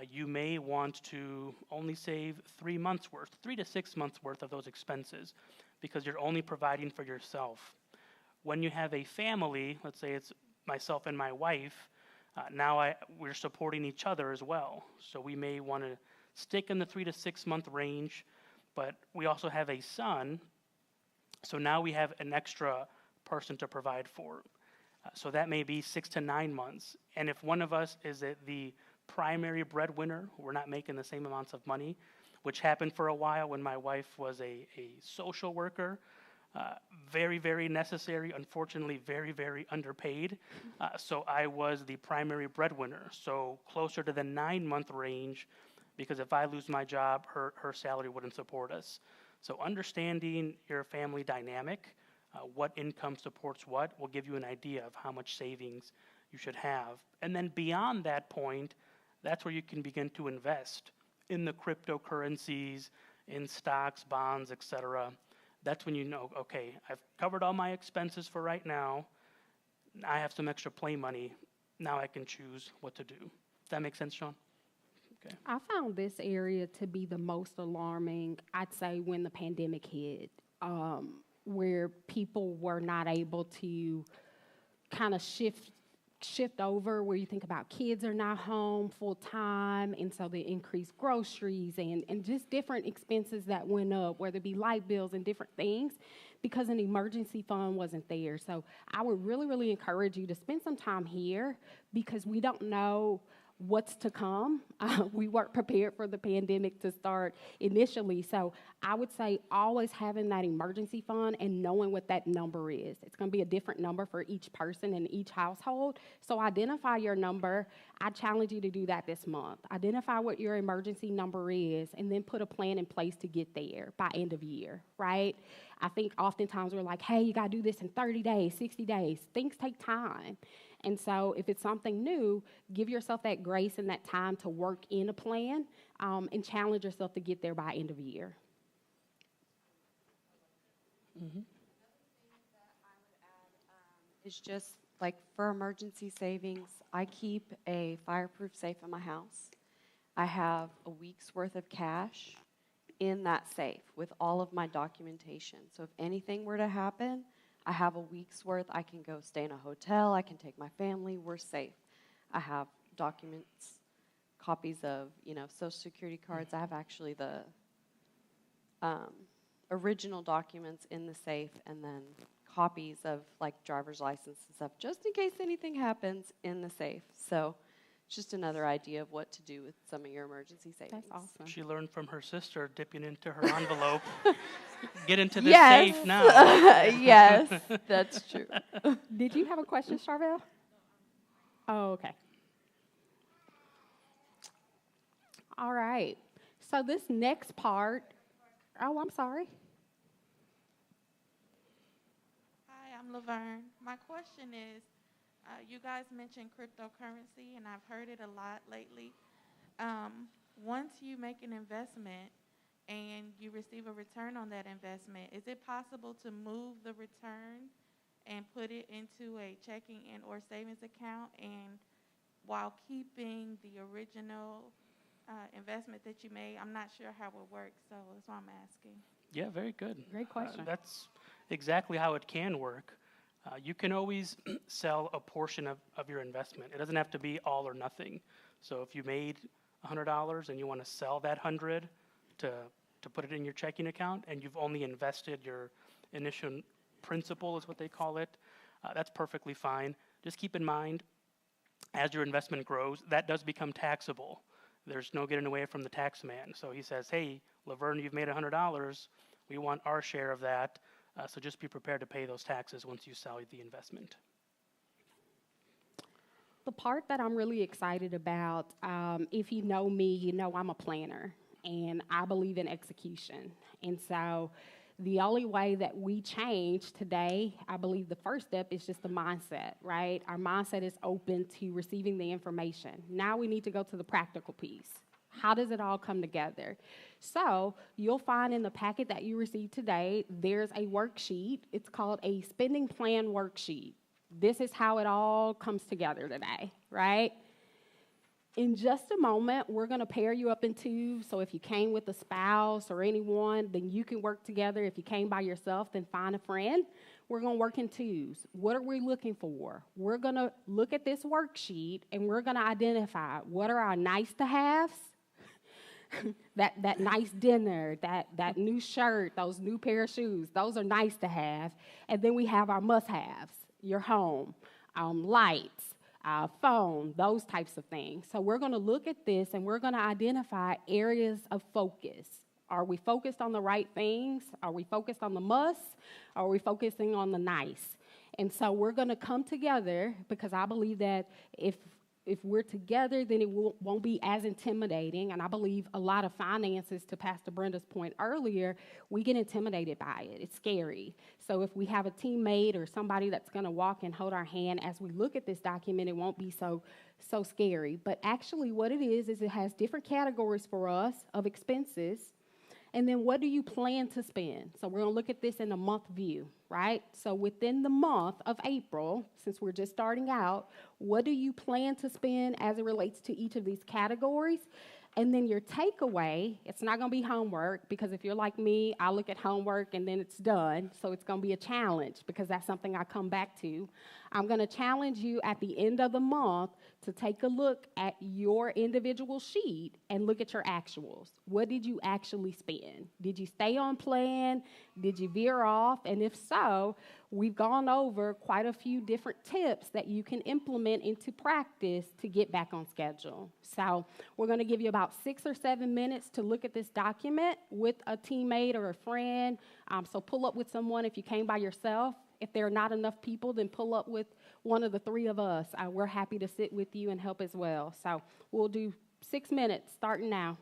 Speaker 3: you may want to only save 3 months worth, 3 to 6 months worth of those expenses, because you're only providing for yourself. When you have a family, let's say it's myself and my wife, now we're supporting each other as well. So we may want to stick in the 3 to 6 month range, but we also have a son, so now we have an extra person to provide for. So that may be 6 to 9 months. And if one of us is the primary breadwinner, we're not making the same amounts of money, which happened for a while when my wife was a social worker. Very, very necessary, unfortunately very, very underpaid. So I was the primary breadwinner, so closer to the 9 month range, because if I lose my job, her salary wouldn't support us. So understanding your family dynamic, what income supports what, will give you an idea of how much savings you should have. And then beyond that point, that's where you can begin to invest in the cryptocurrencies, in stocks, bonds, etc. That's when you know, okay, I've covered all my expenses for right now. I have some extra play money. Now I can choose what to do. Does that make sense, Sean? Okay.
Speaker 2: I found this area to be the most alarming, I'd say, when the pandemic hit, where people were not able to kind of shift over, where you think about kids are not home full time, and so the increased groceries and just different expenses that went up, whether it be light bills and different things, because an emergency fund wasn't there. So I would really, really encourage you to spend some time here, because we don't know what's to come. We weren't prepared for the pandemic to start initially. So I would say always having that emergency fund and knowing what that number is. It's going to be a different number for each person in each household. So identify your number. I challenge you to do that this month. Identify what your emergency number is, and then put a plan in place to get there by end of year, right? I think oftentimes we're like, hey, you got to do this in 30 days, 60 days. Things take time. And so if it's something new, give yourself that grace and that time to work in a plan, and challenge yourself to get there by end of year.
Speaker 3: Mm-hmm.
Speaker 8: Is just like for emergency savings, I keep a fireproof safe in my house. I have a week's worth of cash in that safe with all of my documentation. So if anything were to happen, I have a week's worth. I can go stay in a hotel. I can take my family. We're safe. I have documents, copies of, Social Security cards. I have actually the original documents in the safe, and then copies of like driver's license and stuff, just in case anything happens in the safe. So it's just another idea of what to do with some of your emergency savings.
Speaker 2: That's awesome.
Speaker 3: She learned from her sister, dipping into her envelope. Get into this
Speaker 8: Yes.
Speaker 3: safe now.
Speaker 8: Yes, that's true.
Speaker 2: Did you have a question, Charvel? Oh, okay. All right. So this next part, I'm sorry.
Speaker 9: Hi, I'm Laverne. My question is, you guys mentioned cryptocurrency, and I've heard it a lot lately. Once you make an investment and you receive a return on that investment, is it possible to move the return and put it into a checking and or savings account, and while keeping the original investment that you made? I'm not sure how it works, so that's why I'm asking.
Speaker 3: Yeah, very good.
Speaker 2: Great question.
Speaker 3: That's exactly how it can work. You can always sell a portion of your investment. It doesn't have to be all or nothing. So if you made $100 and you want to sell that 100 to put it in your checking account, and you've only invested your initial principal, is what they call it, that's perfectly fine. Just keep in mind, as your investment grows, that does become taxable. There's no getting away from the tax man. So he says, hey, Laverne, you've made $100. We want our share of that. So just be prepared to pay those taxes once you sell the investment.
Speaker 2: The part that I'm really excited about, if you know me, you know I'm a planner, and I believe in execution. And so the only way that we change today, I believe the first step is just the mindset, right? Our mindset is open to receiving the information. Now we need to go to the practical piece. How does it all come together? So you'll find in the packet that you received today, there's a worksheet. It's called a spending plan worksheet. This is how it all comes together today, right? In just a moment, we're going to pair you up in twos. So if you came with a spouse or anyone, then you can work together. If you came by yourself, then find a friend. We're going to work in twos. What are we looking for? We're going to look at this worksheet, and we're going to identify what are our nice-to-haves, that nice dinner, that new shirt, those new pair of shoes. Those are nice to have. And then we have our must-haves, your home, lights, phone, those types of things. So we're going to look at this, and we're going to identify areas of focus. Are we focused on the right things? Are we focused on the must? Are we focusing on the nice? And so we're going to come together, because I believe that if we're together, then it won't be as intimidating. And I believe a lot of finances, to Pastor Brenda's point earlier, we get intimidated by it. It's scary. So if we have a teammate or somebody that's going to walk and hold our hand as we look at this document, it won't be so scary. But actually what it is it has different categories for us of expenses. And then what do you plan to spend? So we're going to look at this in a month view, right? So within the month of April, since we're just starting out, what do you plan to spend as it relates to each of these categories? And then your takeaway, it's not going to be homework, because if you're like me, I look at homework and then it's done. So it's going to be a challenge, because that's something I come back to. I'm going to challenge you at the end of the month to take a look at your individual sheet and look at your actuals. What did you actually spend? Did you stay on plan? Did you veer off? And if so, we've gone over quite a few different tips that you can implement into practice to get back on schedule. So we're going to give you about 6 or 7 minutes to look at this document with a teammate or a friend. So pull up with someone if you came by yourself. If there are not enough people, then pull up with one of the 3 of us. We're happy to sit with you and help as well. So we'll do 6 minutes starting now.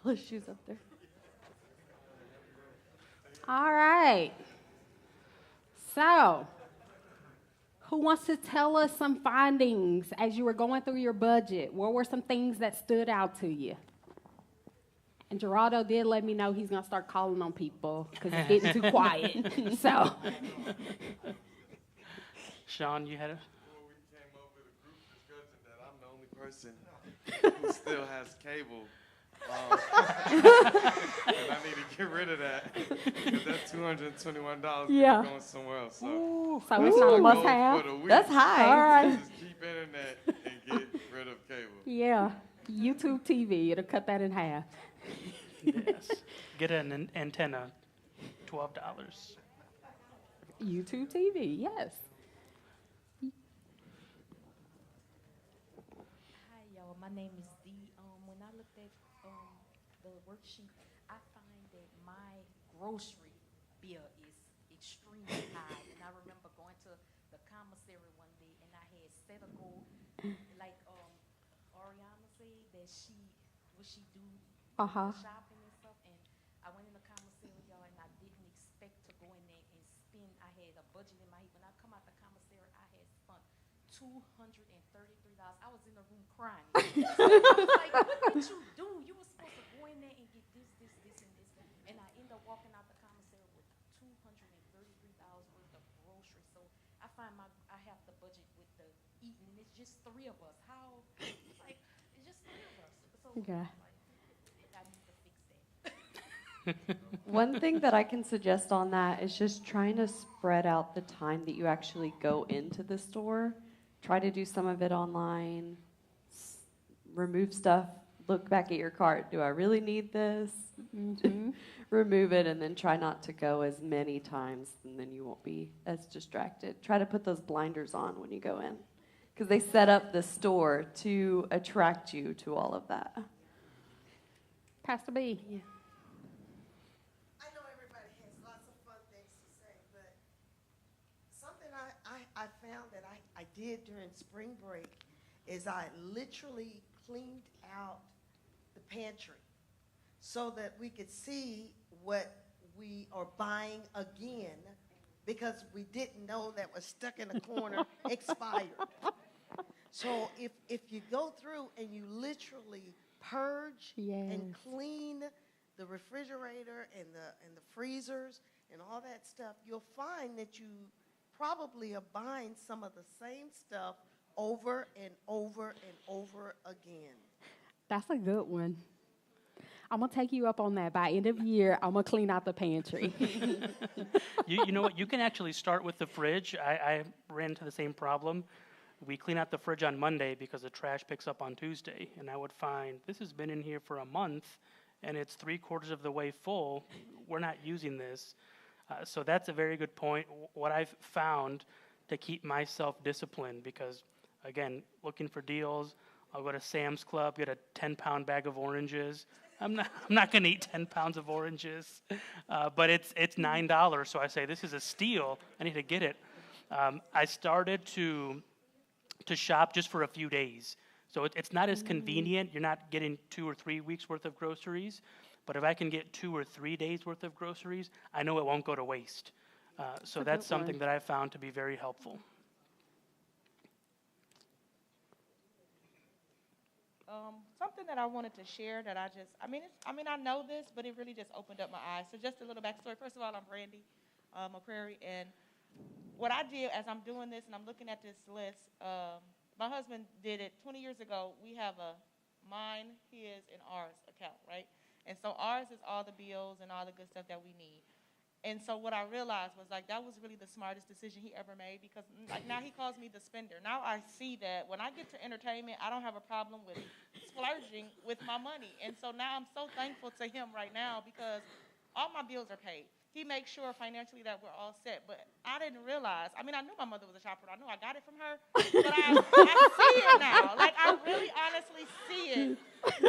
Speaker 8: issues up there.
Speaker 2: All right. So, who wants to tell us some findings as you were going through your budget? What were some things that stood out to you? And Gerardo did let me know he's going to start calling on people because it's getting too quiet. So,
Speaker 3: Sean, you had a...
Speaker 6: Well, we came up with a group discussion that I'm the only person who still has cable. And I need to get rid of that because that $221
Speaker 2: Yeah.
Speaker 6: going somewhere else. So,
Speaker 2: so it's not a
Speaker 6: my
Speaker 2: must
Speaker 6: goal
Speaker 2: have.
Speaker 6: for the week
Speaker 8: That's high.
Speaker 2: All right.
Speaker 6: is just keep internet and get rid of cable.
Speaker 2: Yeah. YouTube TV, it'll cut that in half.
Speaker 3: Yes. Get an antenna, $12.
Speaker 2: YouTube TV, yes.
Speaker 10: Hi, y'all. My name is Dee. When I looked at the worksheet, I find that my grocery bill is extremely high. And I remember going to the commissary one day, and I had set a goal, like Ariana said, that she do
Speaker 2: Uh-huh.
Speaker 10: shopping and stuff. And I went in the commissary, y'all, and I didn't expect to go in there and spend. I had a budget in my head. When I come out the commissary, I had spent $233. I was in the room crying. I was like, what did you do? You were supposed to go in there and get this, and this. And I ended up walking out the commissary with $233 worth of groceries. So I find I have the budget with the eating, and it's just three of us. How? Like, it's just three of us. So
Speaker 2: Okay.
Speaker 10: I need to fix that.
Speaker 8: One thing that I can suggest on that is just trying to spread out the time that you actually go into the store. Try to do some of it online. Remove stuff. Look back at your cart. Do I really need this?
Speaker 2: Mm-hmm.
Speaker 8: Remove it, and then try not to go as many times, and then you won't be as distracted. Try to put those blinders on when you go in, because they set up the store to attract you to all of that.
Speaker 2: Pastor B.
Speaker 8: Yeah.
Speaker 5: I know everybody has lots of fun things to say, but something I found that I did during spring break is I literally cleaned out the pantry so that we could see what we are buying again, because we didn't know that was stuck in a corner expired. So if you go through and you literally purge and
Speaker 2: Yes.
Speaker 5: clean the refrigerator and the freezers and all that stuff, you'll find that you probably are buying some of the same stuff over and over and over again.
Speaker 2: That's a good one. I'm going to take you up on that. By end of year, I'm going to clean out the pantry.
Speaker 3: You know what? You can actually start with the fridge. I ran into the same problem. We clean out the fridge on Monday because the trash picks up on Tuesday. And I would find this has been in here for a month, and it's 3/4 of the way full. We're not using this. So that's a very good point. What I've found to keep myself disciplined, because, again, looking for deals, I'll go to Sam's Club, get a 10-pound bag of oranges. I'm not going to eat 10 pounds of oranges, but it's $9. So I say, this is a steal. I need to get it. I started to shop just for a few days. So it's not as convenient. You're not getting 2 or 3 weeks worth of groceries. But if I can get 2 or 3 days worth of groceries, I know it won't go to waste. So that's something that I found to be very helpful.
Speaker 11: Something that I wanted to share that I know this, but it really just opened up my eyes. So just a little backstory. First of all, I'm Randy McCrary, and what I did as I'm doing this and I'm looking at this list, my husband did it 20 years ago. We have a mine, his, and ours account, right? And so ours is all the bills and all the good stuff that we need. And so what I realized was, like, that was really the smartest decision he ever made, because, like, now he calls me the spender. Now I see that when I get to entertainment, I don't have a problem with splurging with my money. And so now I'm so thankful to him right now, because all my bills are paid. He makes sure financially that we're all set. But I didn't realize, I knew my mother was a shopper. I knew I got it from her. But I see it now. Like, I really honestly see it,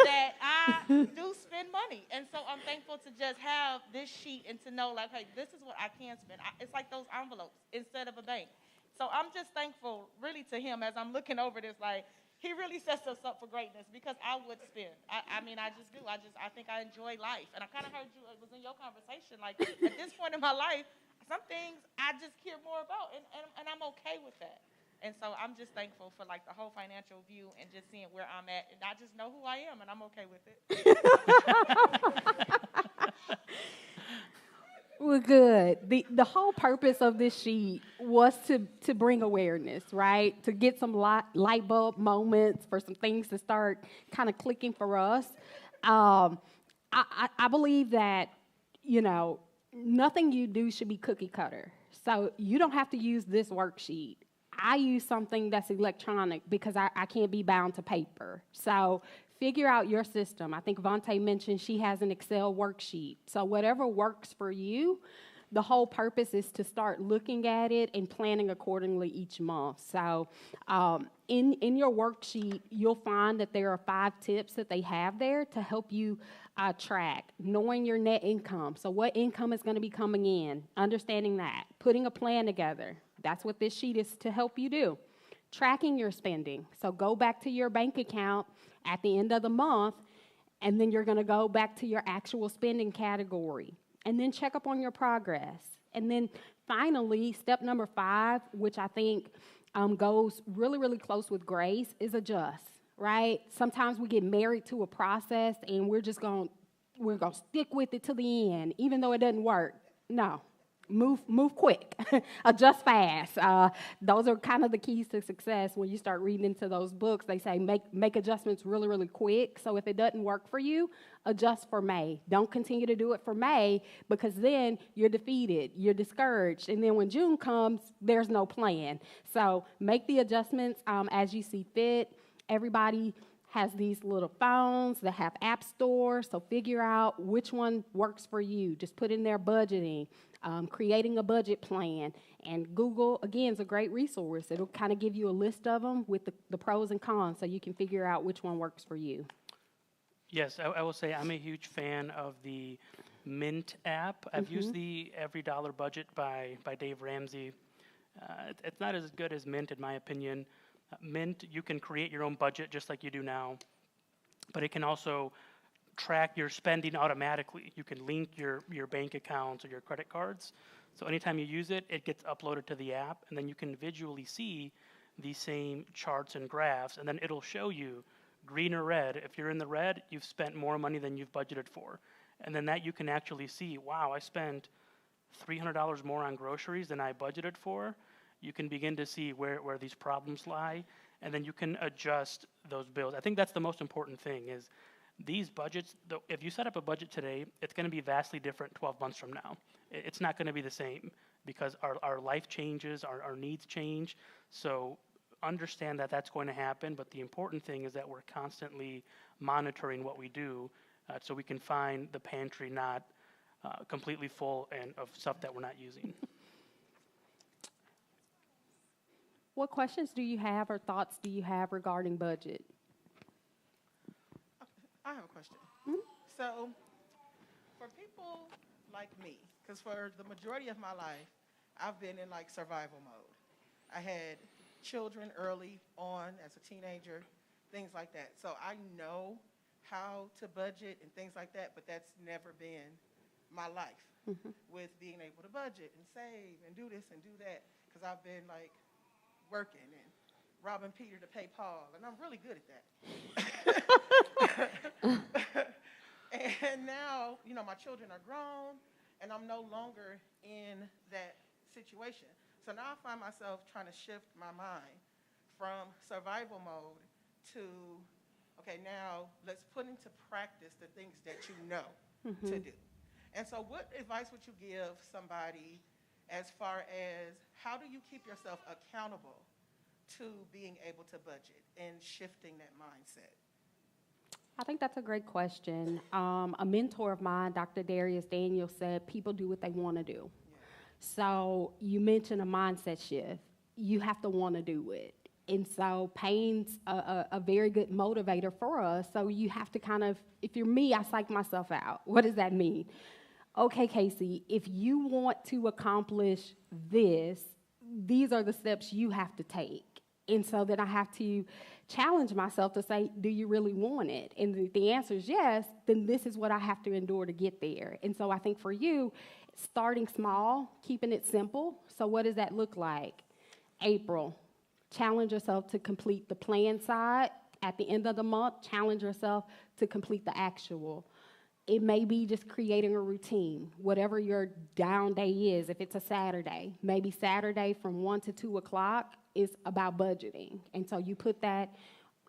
Speaker 11: that I do spend money. And so I'm thankful to just have this sheet and to know, like, hey, this is what I can spend. It's like those envelopes instead of a bank. So I'm just thankful really to him as I'm looking over this, like, he really sets us up for greatness because I would spend. I mean, I just do. I think I enjoy life. And I kind of heard you, it was in your conversation, like at this point in my life, some things I just care more about, and I'm okay with that. And so I'm just thankful for like the whole financial view and just seeing where I'm at. And I just know who I am, and I'm okay with it.
Speaker 2: Well, good. The whole purpose of this sheet was to bring awareness, right? To get some light bulb moments for some things to start kind of clicking for us. I believe that, you know, nothing you do should be cookie cutter. So you don't have to use this worksheet. I use something that's electronic because I can't be bound to paper. So figure out your system. I think Vontae mentioned she has an Excel worksheet. So whatever works for you, the whole purpose is to start looking at it and planning accordingly each month. So in your worksheet, you'll find that there are 5 tips that they have there to help you track, knowing your net income. So what income is going to be coming in, understanding that, putting a plan together. That's what this sheet is to help you do. Tracking your spending. So go back to your bank account at the end of the month, and then you're going to go back to your actual spending category. And then check up on your progress. And then finally, step number 5, which I think goes really, really close with grace, is adjust, right? Sometimes we get married to a process, and we're going to stick with it to the end, even though it doesn't work. No. Move quick, adjust fast. Those are kind of the keys to success. When you start reading into those books, they say make adjustments really, really quick. So if it doesn't work for you, adjust for May. Don't continue to do it for May, because then you're defeated, you're discouraged. And then when June comes, there's no plan. So make the adjustments as you see fit. Everybody has these little phones that have app stores, so figure out which one works for you. Just put in there budgeting, creating a budget plan, and Google, again, is a great resource. It'll kind of give you a list of them with the pros and cons, so you can figure out which one works for you.
Speaker 3: Yes, I will say I'm a huge fan of the Mint app. I've used the Every Dollar Budget by Dave Ramsey. It's not as good as Mint, in my opinion. Mint, you can create your own budget just like you do now, but it can also track your spending automatically. You can link your bank accounts or your credit cards. So anytime you use it, it gets uploaded to the app, and then you can visually see the same charts and graphs, and then it'll show you green or red. If you're in the red, you've spent more money than you've budgeted for. And then that you can actually see, wow, I spent $300 more on groceries than I budgeted for. You can begin to see where these problems lie, and then you can adjust those bills. I think that's the most important thing is these budgets, if you set up a budget today, it's going to be vastly different 12 months from now. It's not going to be the same because our life changes, our needs change. So understand that that's going to happen, but the important thing is that we're constantly monitoring what we do so we can find the pantry not completely full and of stuff that we're not using.
Speaker 2: What questions do you have or thoughts do you have regarding budget?
Speaker 11: I have a question. So for people like me, because for the majority of my life, I've been in like survival mode. I had children early on as a teenager, things like that. So I know how to budget and things like that, but that's never been my life with being able to budget and save and do this and do that, because I've been like working and robbing Peter to pay Paul, and I'm really good at that. And now, you know, my children are grown, and I'm no longer in that situation. So now I find myself trying to shift my mind from survival mode to, okay, now let's put into practice the things that you know to do. And so what advice would you give somebody as far as how do you keep yourself accountable to being able to budget and shifting that mindset?
Speaker 2: I think that's a great question. A mentor of mine, Dr. Darius Daniels, said people do what they want to do.
Speaker 11: Yeah.
Speaker 2: So you mentioned a mindset shift. You have to want to do it. And so pain's a very good motivator for us. So you have to kind of, if you're me, I psych myself out. What does that mean? Okay, Casey, if you want to accomplish this, these are the steps you have to take. And so then I have to challenge myself to say, do you really want it? And the answer is yes, then this is what I have to endure to get there. And so I think for you, starting small, keeping it simple. So what does that look like? April, challenge yourself to complete the plan side. At the end of the month, challenge yourself to complete the actual. It may be just creating a routine, whatever your down day is. If it's a Saturday, maybe Saturday from 1 to 2 o'clock is about budgeting. And so you put that,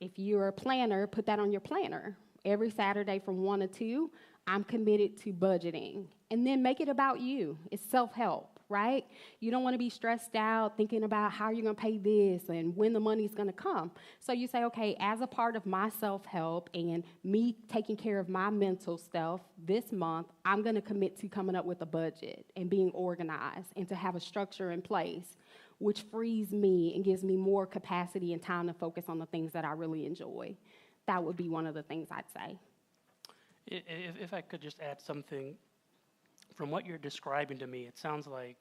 Speaker 2: if you're a planner, put that on your planner. Every Saturday from 1 to 2, I'm committed to budgeting. And then make it about you. It's self-help, right? You don't want to be stressed out thinking about how you're going to pay this and when the money's going to come. So you say, okay, as a part of my self-help and me taking care of my mental stuff this month, I'm going to commit to coming up with a budget and being organized and to have a structure in place, which frees me and gives me more capacity and time to focus on the things that I really enjoy. That would be one of the things I'd say.
Speaker 3: If I could just add something, from what you're describing to me, it sounds like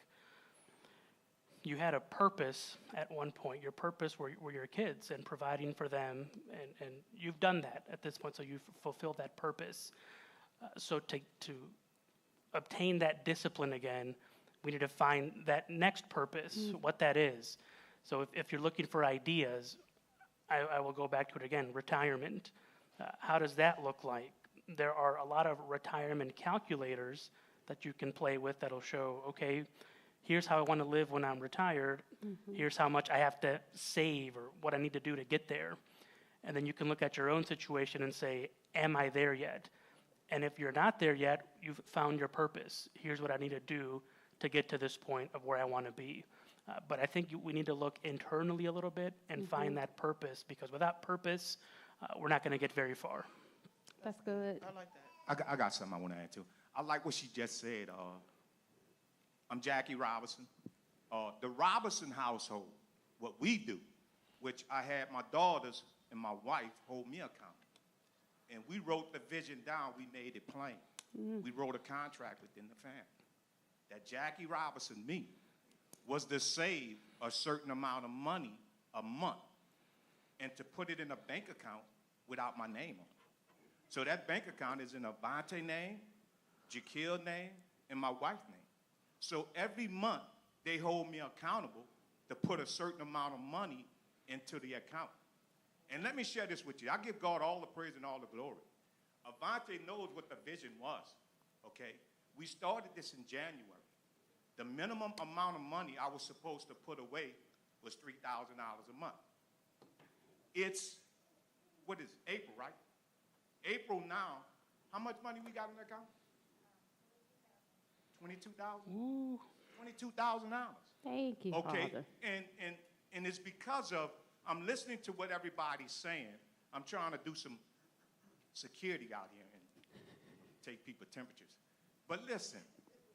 Speaker 3: you had a purpose at one point. Your purpose were your kids and providing for them, and you've done that at this point, so you've fulfilled that purpose. So to obtain that discipline again, we need to find that next purpose, what that is. So if you're looking for ideas, I will go back to it again, retirement. How does that look like? There are a lot of retirement calculators that you can play with that'll show, okay, here's how I want to live when I'm retired. Here's how much I have to save or what I need to do to get there. And then you can look at your own situation and say, am I there yet? And if you're not there yet, you've found your purpose. Here's what I need to do to get to this point of where I want to be. But I think we need to look internally a little bit and find that purpose, because without purpose, we're not going to get very far.
Speaker 2: That's good.
Speaker 11: I like that.
Speaker 12: I got something I want to add, too. I like what she just said. I'm Jackie Robinson. The Robinson household, what we do, which I had my daughters and my wife hold me accountable. And we wrote the vision down. We made it plain. We wrote a contract within the family that Jackie Robinson, me, was to save a certain amount of money a month and to put it in a bank account without my name on it. So that bank account is in Avante name, Jaquil name, and my wife's name. So every month, they hold me accountable to put a certain amount of money into the account. And let me share this with you. I give God all the praise and all the glory. Avante knows what the vision was, okay? We started this in January. The minimum amount of money I was supposed to put away was $3,000 a month. It's, what is it, April, right? April now, how much money we got in the account? $22,000?
Speaker 2: Ooh.
Speaker 12: $22,000.
Speaker 2: Thank you,
Speaker 12: okay,
Speaker 2: Father.
Speaker 12: And it's because of, I'm listening to what everybody's saying. I'm trying to do some security out here and take people's temperatures. But listen,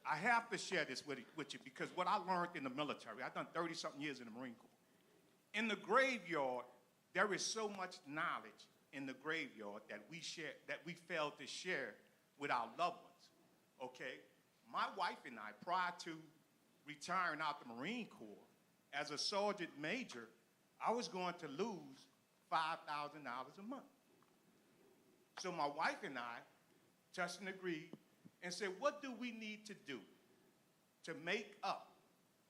Speaker 12: I have to share this with you because what I learned in the military, I've done 30-something years in the Marine Corps. In the graveyard, there is so much knowledge in the graveyard that we share, that we fail to share with our loved ones, okay? My wife and I, prior to retiring out the Marine Corps, as a sergeant major, I was going to lose $5,000 a month. So my wife and I touched and agreed and said, what do we need to do to make up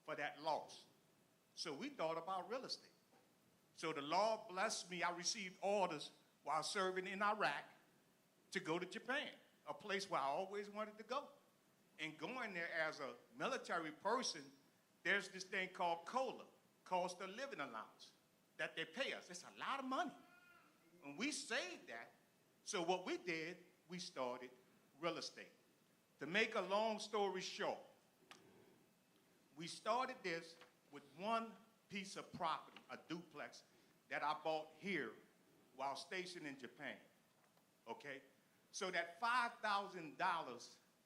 Speaker 12: for that loss? So we thought about real estate. So the Lord blessed me. I received orders while serving in Iraq to go to Japan, a place where I always wanted to go. And going there as a military person, there's this thing called COLA, cost of living allowance, that they pay us. It's a lot of money. And we saved that. So what we did, we started real estate. To make a long story short, we started this with one piece of property, a duplex, that I bought here while stationed in Japan, okay? So that $5,000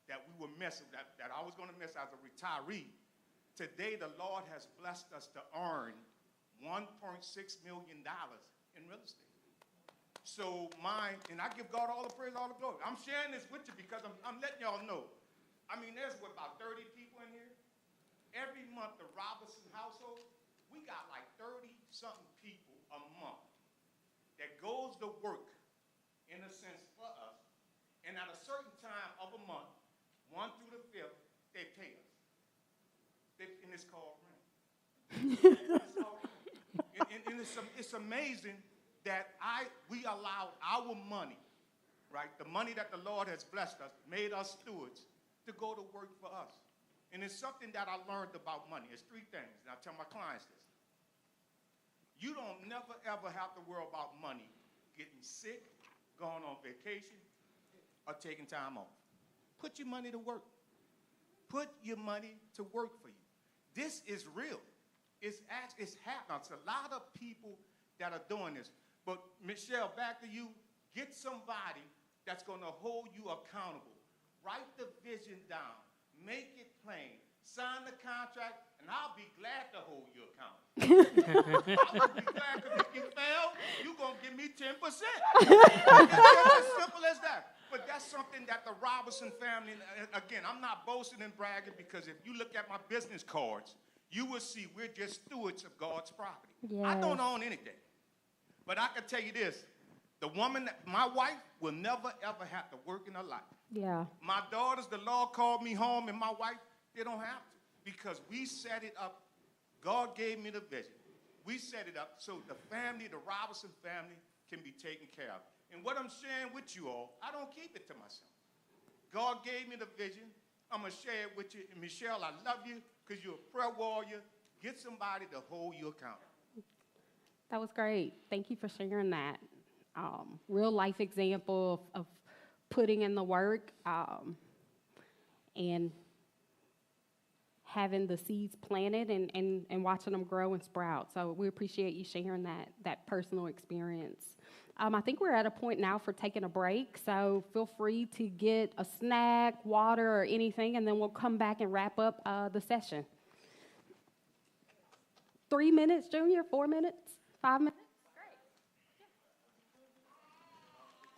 Speaker 12: that we were missing, that I was going to miss as a retiree, today the Lord has blessed us to earn $1.6 million in real estate. So and I give God all the praise, all the glory. I'm sharing this with you because I'm letting y'all know. I mean, there's about 30 people in here. Every month, the Robinson household, we got like 30-something people a month that goes to work, in a sense, for us, and at a certain time of a month, 1 through the 5th, they pay us. And it's called rent. It's called rent. And it's amazing that we allowed our money, right, the money that the Lord has blessed us, made us stewards, to go to work for us. And it's something that I learned about money. It's 3 things, and I tell my clients this. You don't never, ever have to worry about money getting sick, going on vacation, or taking time off. Put your money to work. Put your money to work for you. This is real. It's happening. It's a lot of people that are doing this. But, Michelle, back to you. Get somebody that's going to hold you accountable. Write the vision down. Make it plain. Sign the contract, and I'll be glad to hold you accountable. I will be glad, because if you fail, you're going to give me 10%. It's as simple as that. But that's something that the Robinson family, again, I'm not boasting and bragging, because if you look at my business cards, you will see we're just stewards of God's property.
Speaker 2: Yes.
Speaker 12: I don't own anything. But I can tell you this, the woman, my wife, will never, ever have to work in her life.
Speaker 2: Yeah.
Speaker 12: My daughters, the Lord called me home, and my wife, they don't have to, because we set it up. God gave me the vision. We set it up so the family, the Robinson family, can be taken care of. And what I'm sharing with you all, I don't keep it to myself. God gave me the vision. I'm going to share it with you. And Michelle, I love you because you're a prayer warrior. Get somebody to hold you accountable.
Speaker 2: That was great. Thank you for sharing that. Real life example of putting in the work and having the seeds planted and watching them grow and sprout. So we appreciate you sharing that personal experience. I think we're at a point now for taking a break, so feel free to get a snack, water, or anything, and then we'll come back and wrap up the session. 3 minutes, Junior, 4 minutes, 5 minutes?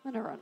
Speaker 8: I'm going to run.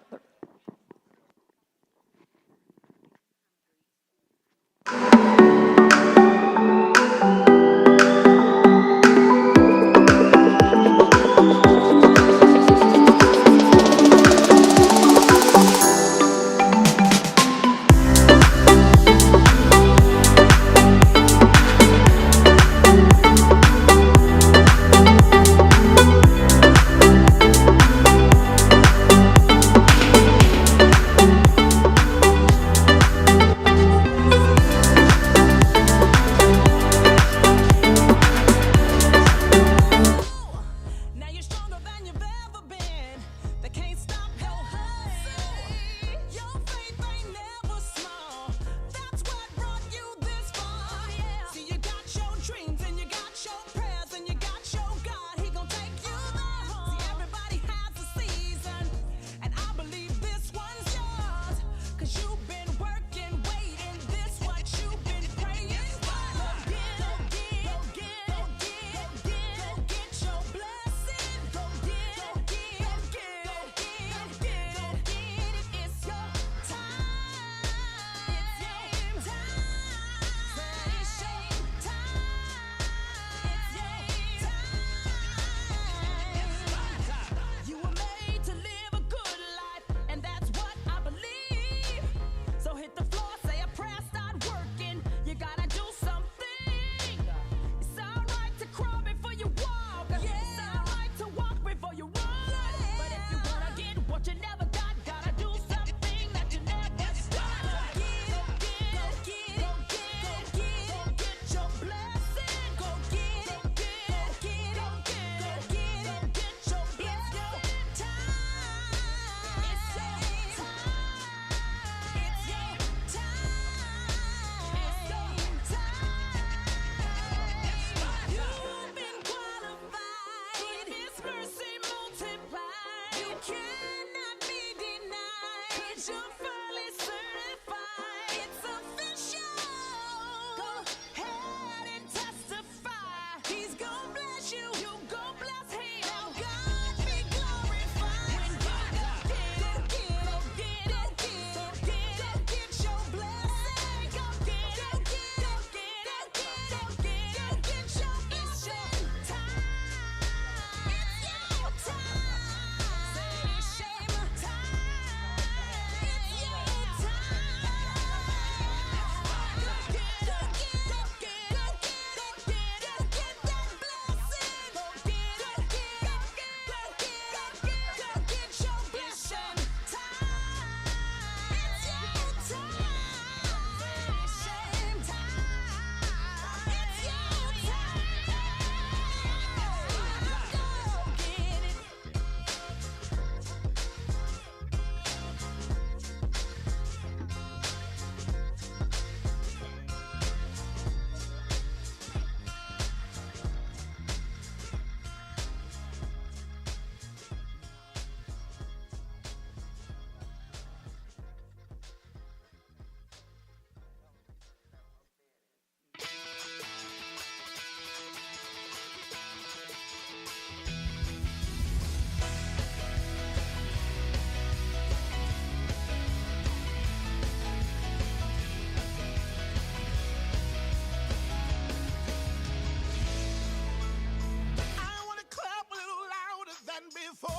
Speaker 1: before.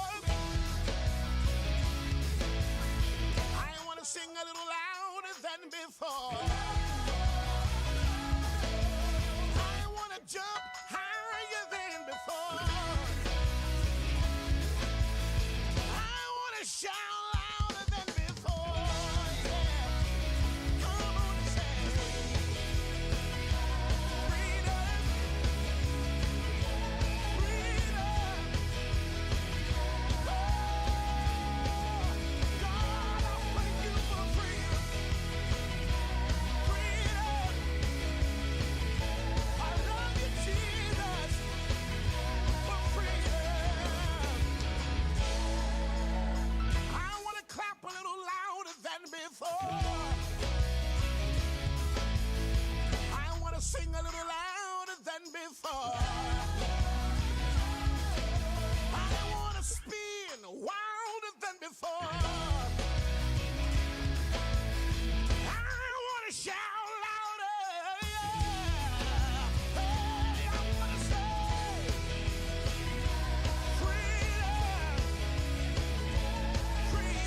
Speaker 1: I want to sing a little louder than before. I want to jump higher than before. I want to shout louder than before. Yeah. Come on and say, freedom, freedom. God, I thank you for freedom, freedom. I love you, Jesus, for freedom. I want to clap a little louder than before. I want to sing a little louder than before. I want to spin wilder than before. I want to shout louder. Yeah. Hey, I want to say, freedom, freedom.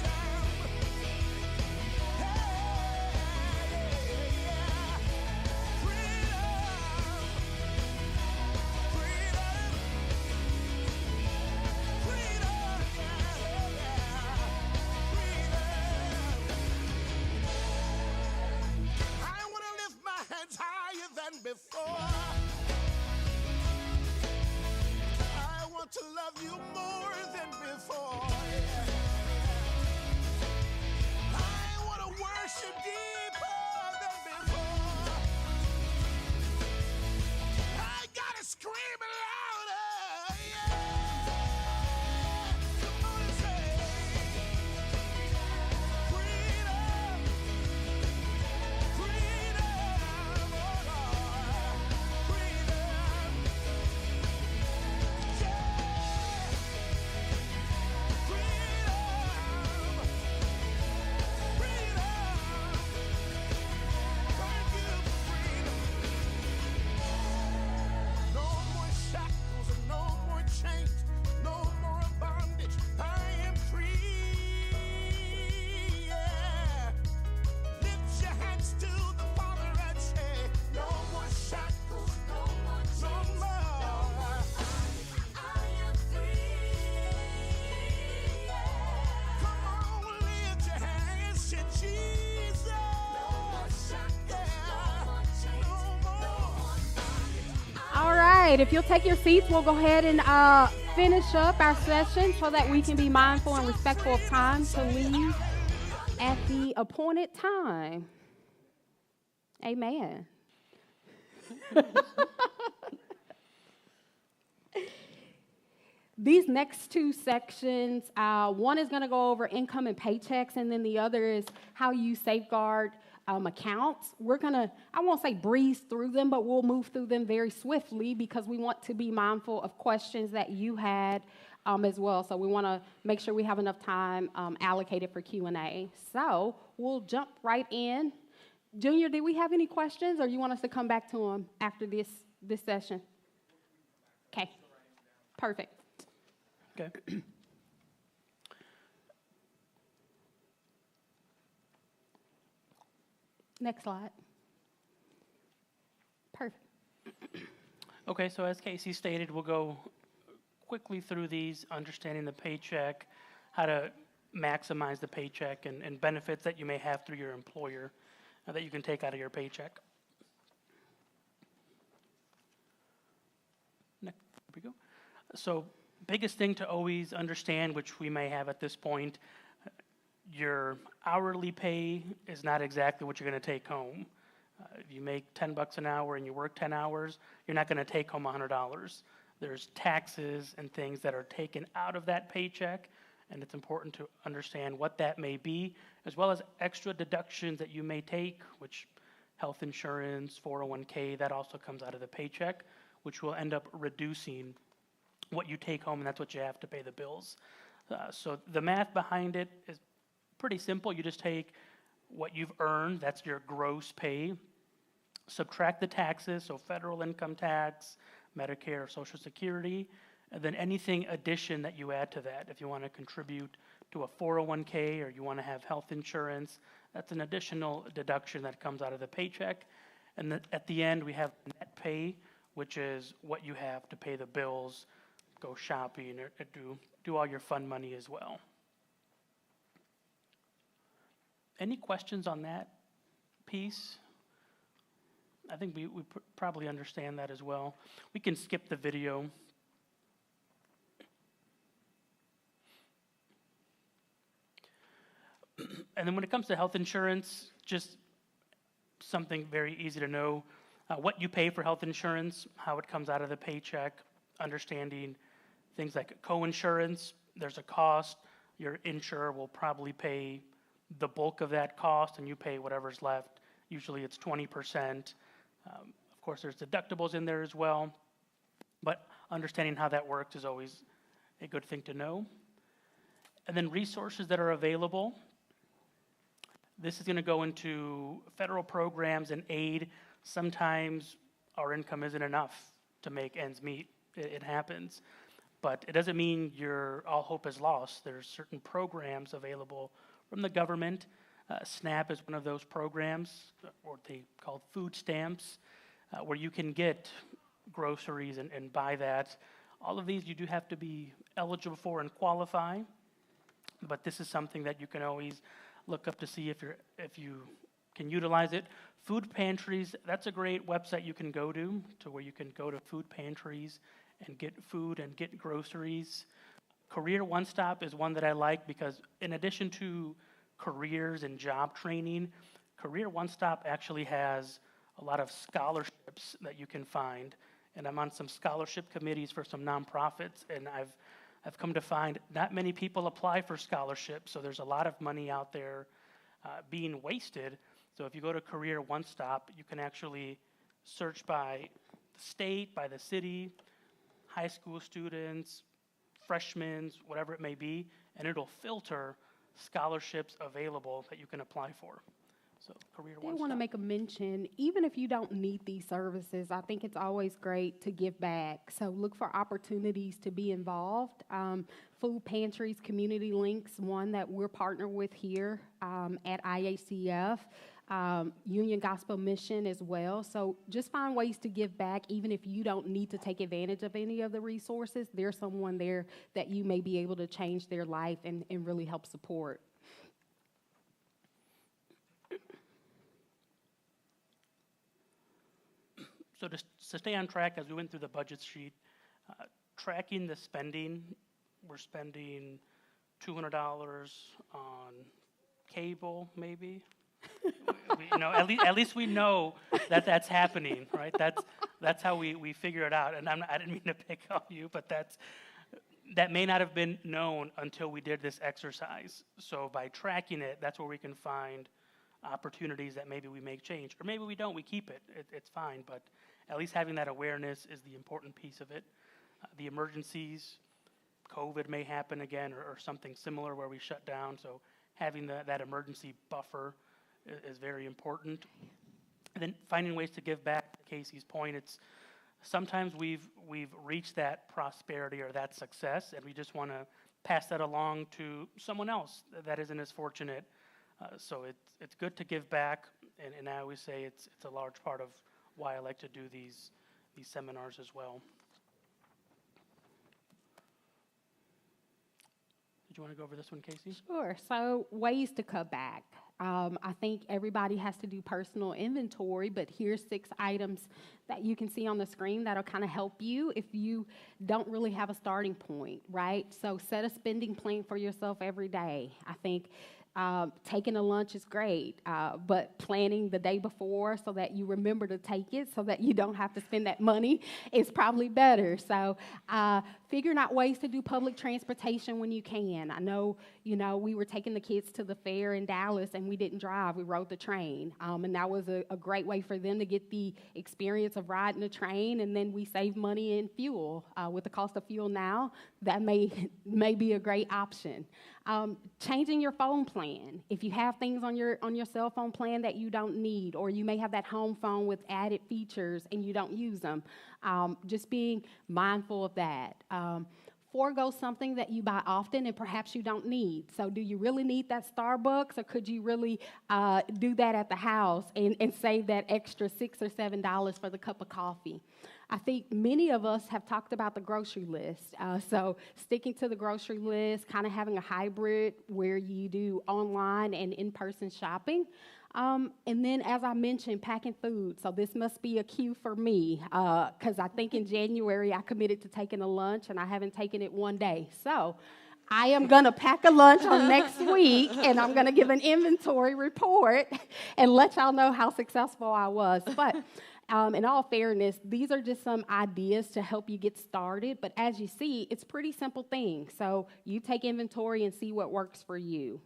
Speaker 1: Before I want to love you more than before. I want to worship deeper than before. I gotta scream it louder. Yeah. Come on and say, freedom, freedom, oh Lord, freedom. Yeah. Freedom, freedom. Thank you for freedom. No more shackles and no more chains, no more bondage. I am free. Yeah. Lift your hands to the Father and say, no more shackles, no more chains, no more. I am free. Yeah. Come on, lift your hands to Jesus. No more shackles, no more chains, no more.
Speaker 2: All right, if you'll take your seats, we'll go ahead and finish up our session so that we can be mindful and respectful of time to leave at the appointed time. Amen. These next two sections, one is going to go over income and paychecks, and then the other is how you safeguard accounts. We're going to, I won't say breeze through them, but we'll move through them very swiftly because we want to be mindful of questions that you had as well. So we want to make sure we have enough time allocated for Q&A. So we'll jump right in. Junior, did we have any questions, or you want us to come back to them after this session? Okay, perfect.
Speaker 3: Okay.
Speaker 2: Next slide. Perfect.
Speaker 3: Okay, so as Casey stated, we'll go quickly through these, understanding the paycheck, how to maximize the paycheck, and benefits that you may have through your employer that you can take out of your paycheck. Next, there we go. So biggest thing to always understand, which we may have at this point, your hourly pay is not exactly what you're going to take home. If you make $10 an hour and you work 10 hours, you're not going to take home $100. There's taxes and things that are taken out of that paycheck, and it's important to understand what that may be, as well as extra deductions that you may take, which health insurance, 401k, that also comes out of the paycheck, which will end up reducing what you take home, and that's what you have to pay the bills. So the math behind it is pretty simple. You just take what you've earned, that's your gross pay, subtract the taxes, so federal income tax, Medicare, Social Security, And then anything addition that you add to that, if you want to contribute to a 401k or you want to have health insurance, that's an additional deduction that comes out of the paycheck. And at the end, we have net pay, which is what you have to pay the bills, go shopping, or do all your fun money as well. Any questions on that piece? I think we probably understand that as well. We can skip the video. And then when it comes to health insurance, just something very easy to know. What you pay for health insurance, how it comes out of the paycheck, understanding things like co-insurance, there's a cost. Your insurer will probably pay the bulk of that cost, and you pay whatever's left. Usually it's 20%. Of course, there's deductibles in there as well. But understanding how that works is always a good thing to know. And then resources that are available. This is going to go into federal programs and aid. Sometimes our income isn't enough to make ends meet. It happens. But it doesn't mean all hope is lost. There's certain programs available from the government. SNAP is one of those programs, or they call food stamps, where you can get groceries and buy that. All of these you do have to be eligible for and qualify. But this is something that you can always look up to see if you can utilize it. Food pantries, that's a great website you can go to where you can go to food pantries and get food and get groceries. Career One Stop is one that I like because in addition to careers and job training, Career One Stop actually has a lot of scholarships that you can find. And I'm on some scholarship committees for some nonprofits, and I've come to find not many people apply for scholarships, so there's a lot of money out there being wasted. So if you go to Career One Stop, you can actually search by the state, by the city, high school students, freshmen, whatever it may be, and it'll filter scholarships available that you can apply for. So Career One Stop.
Speaker 2: I want to make a mention, even if you don't need these services, I think it's always great to give back. So look for opportunities to be involved. Food pantries, community links, one that we're partnered with here at IACF. Union Gospel Mission as well. So just find ways to give back, even if you don't need to take advantage of any of the resources. There's someone there that you may be able to change their life and really help support.
Speaker 3: So to stay on track, as we went through the budget sheet, tracking the spending, we're spending $200 on cable, maybe. At least we know that that's happening, right? That's how we figure it out. And I didn't mean to pick on you, but that may not have been known until we did this exercise. So by tracking it, that's where we can find opportunities that maybe we make change, or maybe we don't. We keep it. It's fine, but at least having that awareness is the important piece of it. The emergencies, COVID may happen again, or something similar where we shut down. So having that emergency buffer is very important. And then finding ways to give back. To Casey's point, it's sometimes we've reached that prosperity or that success, and we just want to pass that along to someone else that isn't as fortunate. So it's good to give back, and I always say it's a large part of why I like to do these seminars as well. Did you want to go over this one, Casey?
Speaker 2: Sure. So ways to cut back. I think everybody has to do personal inventory, but here's 6 items that you can see on the screen that'll kind of help you if you don't really have a starting point, right? So set a spending plan for yourself every day. I think taking a lunch is great, but planning the day before so that you remember to take it so that you don't have to spend that money is probably better. So figuring out ways to do public transportation when you can. I know, we were taking the kids to the fair in Dallas and we didn't drive. We rode the train, and that was a great way for them to get the experience of riding the train, and then we saved money in fuel. With the cost of fuel now, that may be a great option. Changing your phone plan. If you have things on your cell phone plan that you don't need, or you may have that home phone with added features and you don't use them, Just being mindful of that. Forego something that you buy often and perhaps you don't need. So do you really need that Starbucks, or could you really do that at the house and save that extra $6 or $7 for the cup of coffee? I think many of us have talked about the grocery list. So sticking to the grocery list, kind of having a hybrid where you do online and in-person shopping. And then, as I mentioned, packing food. So this must be a cue for me, because I think in January I committed to taking a lunch, and I haven't taken it one day. So I am going to pack a lunch on next week, and I'm going to give an inventory report and let y'all know how successful I was. But in all fairness, these are just some ideas to help you get started. But as you see, it's pretty simple things. So you take inventory and see what works for you.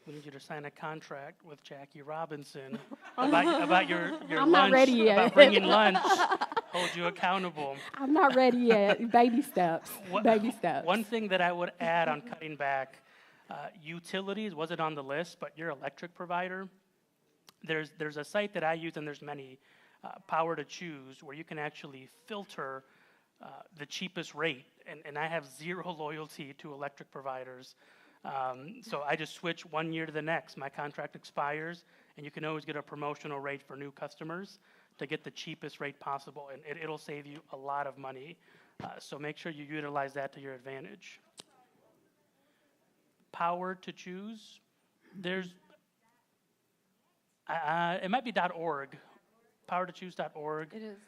Speaker 3: We need you to sign a contract with Jackie Robinson about your
Speaker 2: I'm
Speaker 3: lunch,
Speaker 2: not ready yet.
Speaker 3: about bringing lunch, hold you accountable.
Speaker 2: I'm not ready yet. Baby steps. Baby steps.
Speaker 3: One thing that I would add on cutting back, utilities wasn't on the list, but your electric provider, there's a site that I use, and there's many, Power to Choose, where you can actually filter the cheapest rate. And I have zero loyalty to electric providers. So I just switch 1 year to the next. My contract expires, and you can always get a promotional rate for new customers to get the cheapest rate possible, and it'll save you a lot of money. So make sure you utilize that to your advantage. Power to Choose. There's, it might be .org, powertochoose.org.
Speaker 8: It is.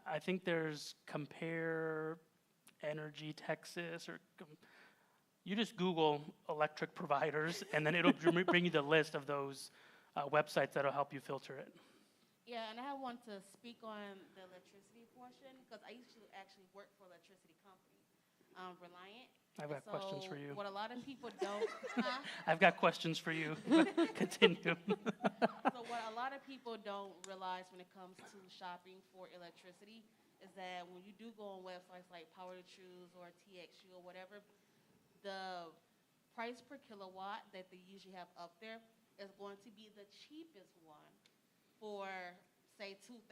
Speaker 3: I think there's Compare Energy Texas, or you just Google electric providers, and then it'll bring you the list of those websites that'll help you filter it.
Speaker 13: Yeah, and I want to speak on the electricity portion, because I used to actually work for an electricity company, Reliant.
Speaker 3: I've got questions for you.
Speaker 13: What a lot of people don't,
Speaker 3: I've got questions for you. Continue.
Speaker 13: So what a lot of people don't realize when it comes to shopping for electricity is that when you do go on websites like Power to Choose or TXU or whatever, the price per kilowatt that they usually have up there is going to be the cheapest one for, say, 2,000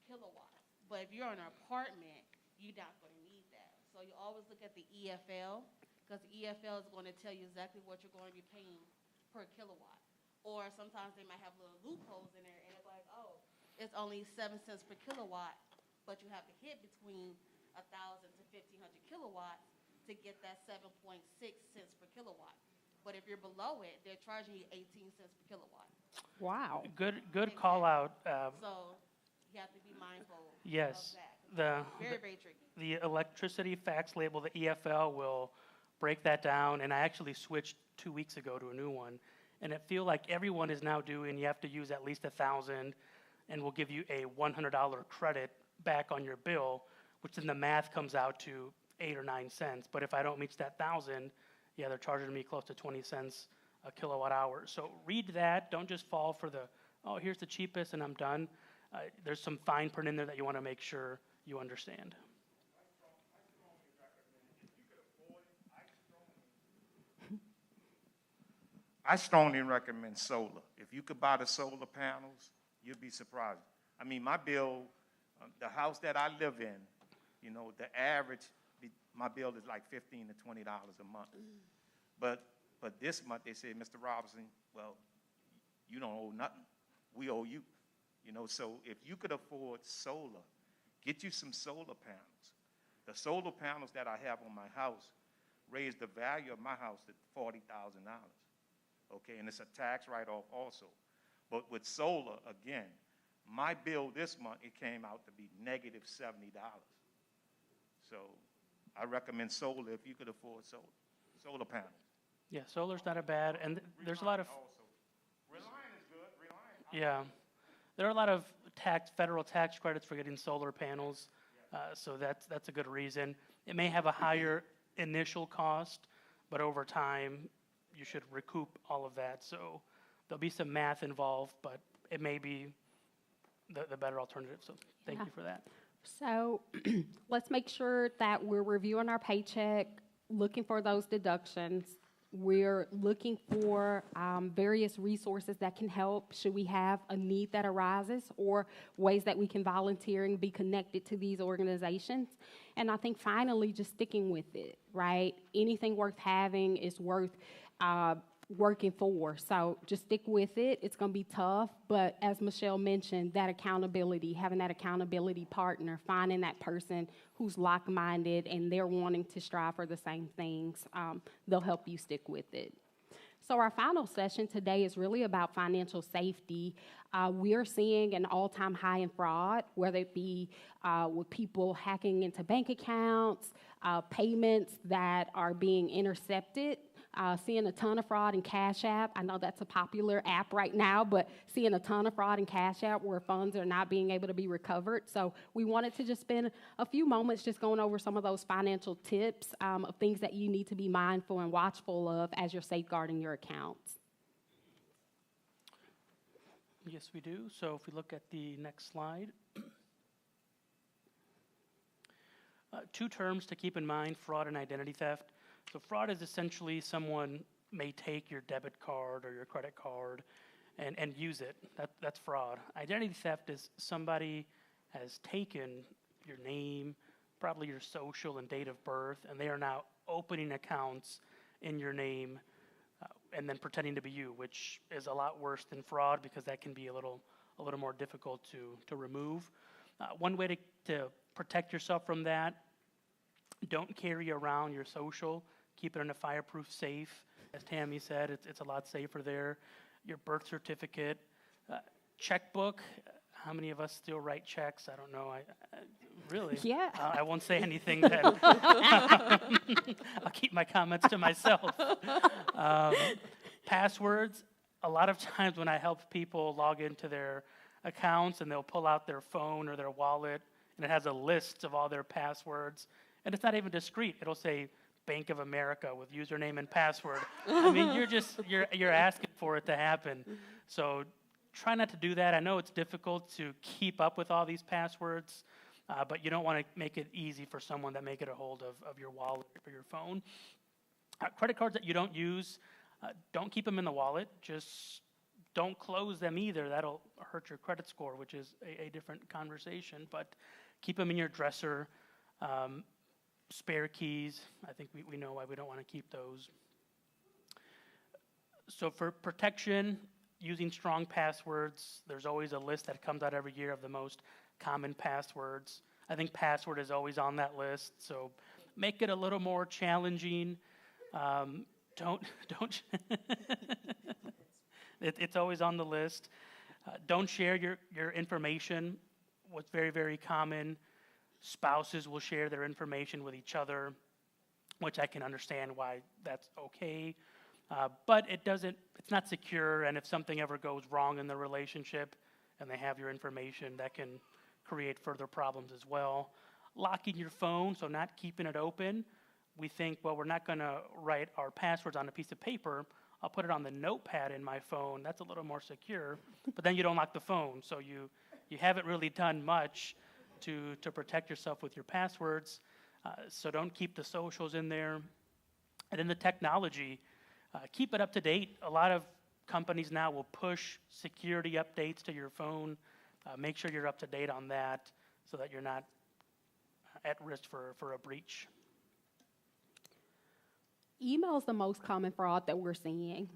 Speaker 13: kilowatts. But if you're in an apartment, you're not going to need that. So you always look at the EFL, because the EFL is going to tell you exactly what you're going to be paying per kilowatt. Or sometimes they might have little loopholes in there, and it's like, oh, it's only 7 cents per kilowatt, but you have to hit between 1,000 to 1,500 kilowatts to get that 7.6 cents per kilowatt. But if you're below it, they're charging you 18 cents per kilowatt.
Speaker 2: Wow.
Speaker 3: Good call out.
Speaker 13: So you have to be mindful
Speaker 3: Yes,
Speaker 13: of that. Very tricky.
Speaker 3: the electricity fax label, the EFL, will break that down. And I actually switched 2 weeks ago to a new one, and it feels like everyone is now doing. You have to use at least 1,000, and we'll give you a $100 credit back on your bill, which then the math comes out to 8 or 9 cents. But if I don't reach that 1,000, yeah, they're charging me close to 20 cents a kilowatt hour. So read that. Don't just fall for the, oh, here's the cheapest and I'm done. There's some fine print in there that you want to make sure you understand.
Speaker 12: I strongly recommend solar. If you could buy the solar panels, you'd be surprised. I mean, my bill, the house that I live in, you know, the average, my bill is like $15 to $20 a month. But this month they said, Mr. Robinson, well, you don't owe nothing. We owe you. You know, so if you could afford solar, get you some solar panels. The solar panels that I have on my house raise the value of my house to $40,000. Okay, and it's a tax write-off also. But with solar, again, my bill this month, it came out to be negative $70. So I recommend solar if you could afford solar panels.
Speaker 3: Yeah, solar's not a bad, and there's a lot of,
Speaker 12: Reliant is good. Reliant.
Speaker 3: yeah, there are a lot of federal tax credits for getting solar panels, so that's a good reason. It may have a higher initial cost, but over time, you should recoup all of that. So there'll be some math involved, but it may be the better alternative. So thank you for that.
Speaker 2: So let's make sure that we're reviewing our paycheck, looking for those deductions. We're looking for various resources that can help should we have a need that arises, or ways that we can volunteer and be connected to these organizations. And I think finally just sticking with it, right? Anything worth having is worth working for. So just stick with it. It's going to be tough, but as Michelle mentioned, that accountability, having that accountability partner, finding that person who's like-minded and they're wanting to strive for the same things, they'll help you stick with it. So our final session today is really about financial safety. We're seeing an all-time high in fraud, whether it be with people hacking into bank accounts, payments that are being intercepted. Seeing a ton of fraud in Cash App. I know that's a popular app right now, but seeing a ton of fraud in Cash App where funds are not being able to be recovered. So we wanted to just spend a few moments just going over some of those financial tips of things that you need to be mindful and watchful of as you're safeguarding your accounts.
Speaker 3: Yes, we do. So if we look at the next slide. Two terms to keep in mind: fraud and identity theft. So fraud is essentially someone may take your debit card or your credit card and use it. That's fraud. Identity theft is somebody has taken your name, probably your social and date of birth, and they are now opening accounts in your name and then pretending to be you, which is a lot worse than fraud because that can be a little more difficult to remove. One way to protect yourself from that: don't carry around your social. Keep it in a fireproof safe. As Tammy said, it's a lot safer there. Your birth certificate, checkbook. How many of us still write checks? I don't know. I really?
Speaker 2: Yeah.
Speaker 3: I won't say anything then. I'll keep my comments to myself. Passwords. A lot of times when I help people log into their accounts and they'll pull out their phone or their wallet and it has a list of all their passwords, and it's not even discreet. It'll say Bank of America with username and password. I mean, you're asking for it to happen. So try not to do that. I know it's difficult to keep up with all these passwords, but you don't want to make it easy for someone that may get a hold of your wallet or your phone. Credit cards that you don't use, don't keep them in the wallet. Just don't close them either. That'll hurt your credit score, which is a different conversation. But keep them in your dresser. Spare keys, I think we know why we don't want to keep those. So for protection, using strong passwords, there's always a list that comes out every year of the most common passwords. I think password is always on that list, so make it a little more challenging. It's always on the list. Don't share your information. What's very, very common: spouses will share their information with each other, which I can understand why that's okay. But it's not secure, and if something ever goes wrong in the relationship and they have your information, that can create further problems as well. Locking your phone, so not keeping it open. We think, well, we're not going to write our passwords on a piece of paper. I'll put it on the notepad in my phone. That's a little more secure. But then you don't lock the phone, so you haven't really done much to protect yourself with your passwords. So don't keep the socials in there. And then the technology, keep it up to date. A lot of companies now will push security updates to your phone. Make sure you're up to date on that so that you're not at risk for a breach.
Speaker 2: Email is the most common fraud that we're seeing.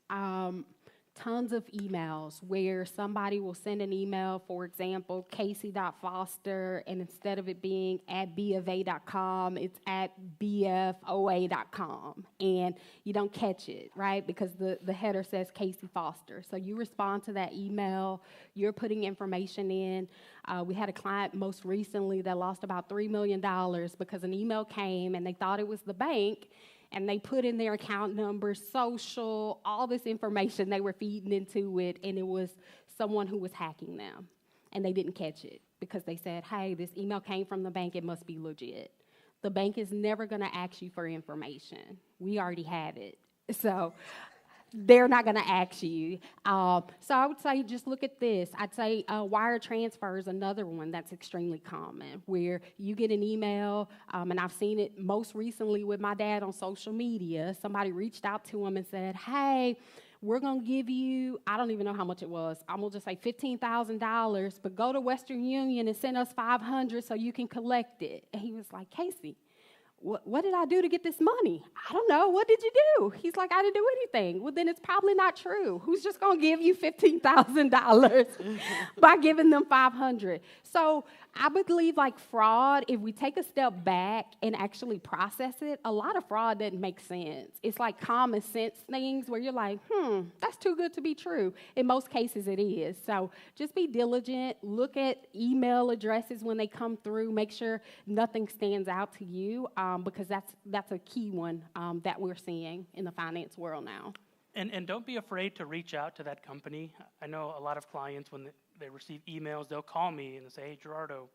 Speaker 2: Tons of emails where somebody will send an email, for example, Casey.Foster, and instead of it being at BofA.com, it's at BFOA.com. And you don't catch it, right? Because the header says Casey Foster. So you respond to that email, you're putting information in. We had a client most recently that lost about $3 million because an email came and they thought it was the bank, and they put in their account number, social, all this information they were feeding into it, and it was someone who was hacking them. And they didn't catch it because they said, hey, this email came from the bank, it must be legit. The bank is never going to ask you for information. We already have it. So they're not going to ask you. So I would say just look at this. I'd say wire transfer is another one that's extremely common, where you get an email, and I've seen it most recently with my dad on social media. Somebody reached out to him and said, hey, we're going to give you, I don't even know how much it was. I'm going to just say $15,000, but go to Western Union and send us $500 so you can collect it. And he was like, Casey, what did I do to get this money? I don't know. What did you do? He's like, I didn't do anything. Well, then it's probably not true. Who's just going to give you $15,000 by giving them $500? So I believe like fraud, if we take a step back and actually process it, a lot of fraud doesn't make sense. It's like common sense things where you're like, that's too good to be true. In most cases, it is. So just be diligent. Look at email addresses when they come through. Make sure nothing stands out to you, because that's a key one that we're seeing in the finance world now.
Speaker 3: And don't be afraid to reach out to that company. I know a lot of clients, when they receive emails, they'll call me and say, hey, Gerardo,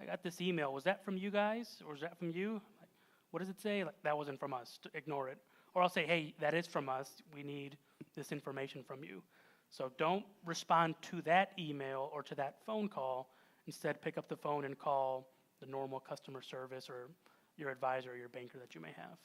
Speaker 3: I got this email. Was that from you guys, or is that from you? Like, what does it say? Like, that wasn't from us. Ignore it. Or I'll say, hey, that is from us. We need this information from you. So don't respond to that email or to that phone call. Instead, pick up the phone and call the normal customer service or your advisor or your banker that you may have.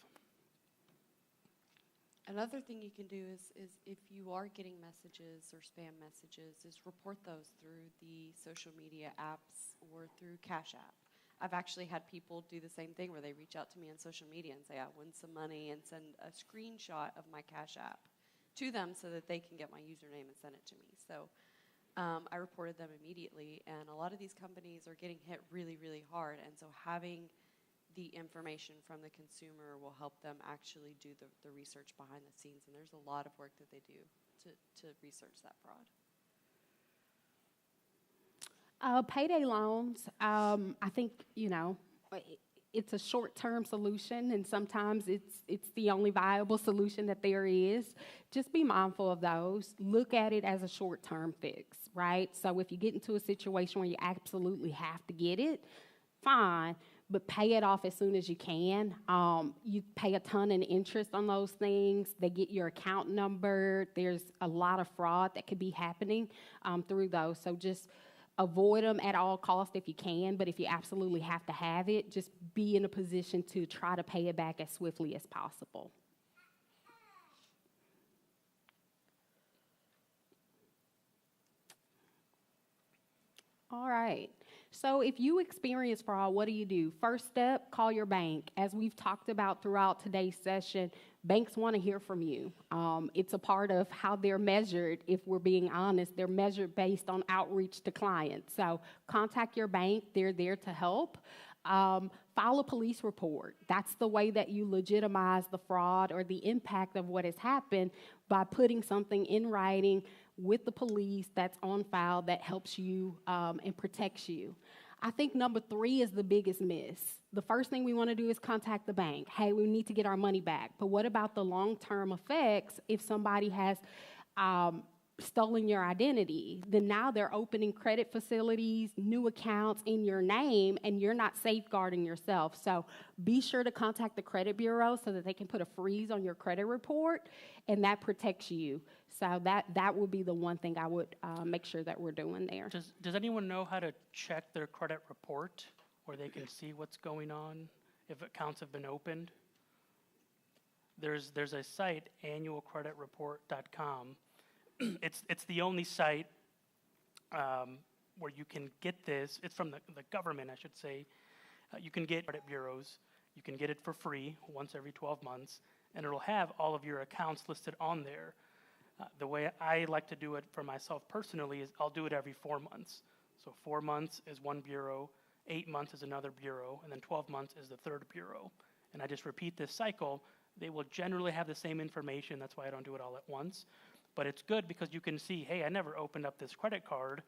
Speaker 8: Another thing you can do is if you are getting messages or spam messages, is report those through the social media apps or through Cash App. I've actually had people do the same thing where they reach out to me on social media and say, I won some money, and send a screenshot of my Cash App to them so that they can get my username and send it to me. So I reported them immediately, and a lot of these companies are getting hit really, really hard, and so having the information from the consumer will help them actually do the research behind the scenes, and there's a lot of work that they do to research that fraud.
Speaker 2: Payday loans, I think, it's a short-term solution, and sometimes it's the only viable solution that there is. Just be mindful of those. Look at it as a short-term fix, right? So if you get into a situation where you absolutely have to get it, fine, but pay it off as soon as you can. You pay a ton in interest on those things. They get your account number. There's a lot of fraud that could be happening through those. So just avoid them at all costs if you can, but if you absolutely have to have it, just be in a position to try to pay it back as swiftly as possible. All right. So if you experience fraud, what do? First step, call your bank. As we've talked about throughout today's session, banks want to hear from you. It's a part of how they're measured. If we're being honest, they're measured based on outreach to clients. So contact your bank. They're there to help. File a police report. That's the way that you legitimize the fraud or the impact of what has happened, by putting something in writing with the police that's on file that helps you and protects you. I think number 3 is the biggest miss. The first thing we want to do is contact the bank. Hey, we need to get our money back. But what about the long-term effects if somebody has stolen your identity? Then now they're opening credit facilities, new accounts in your name, and you're not safeguarding yourself. So be sure to contact the credit bureau so that they can put a freeze on your credit report, and that protects you. So that would be the one thing I would make sure that we're doing there.
Speaker 3: Does anyone know how to check their credit report, where they can see what's going on if accounts have been opened? There's a site, annualcreditreport.com. It's the only site where you can get this. It's from the government, I should say. You can get credit bureaus. You can get it for free once every 12 months, and it'll have all of your accounts listed on there. The way I like to do it for myself personally is I'll do it every 4 months. So 4 months is one bureau, 8 months is another bureau, and then 12 months is the third bureau. And I just repeat this cycle. They will generally have the same information. That's why I don't do it all at once. But it's good because you can see, hey, I never opened up this credit card.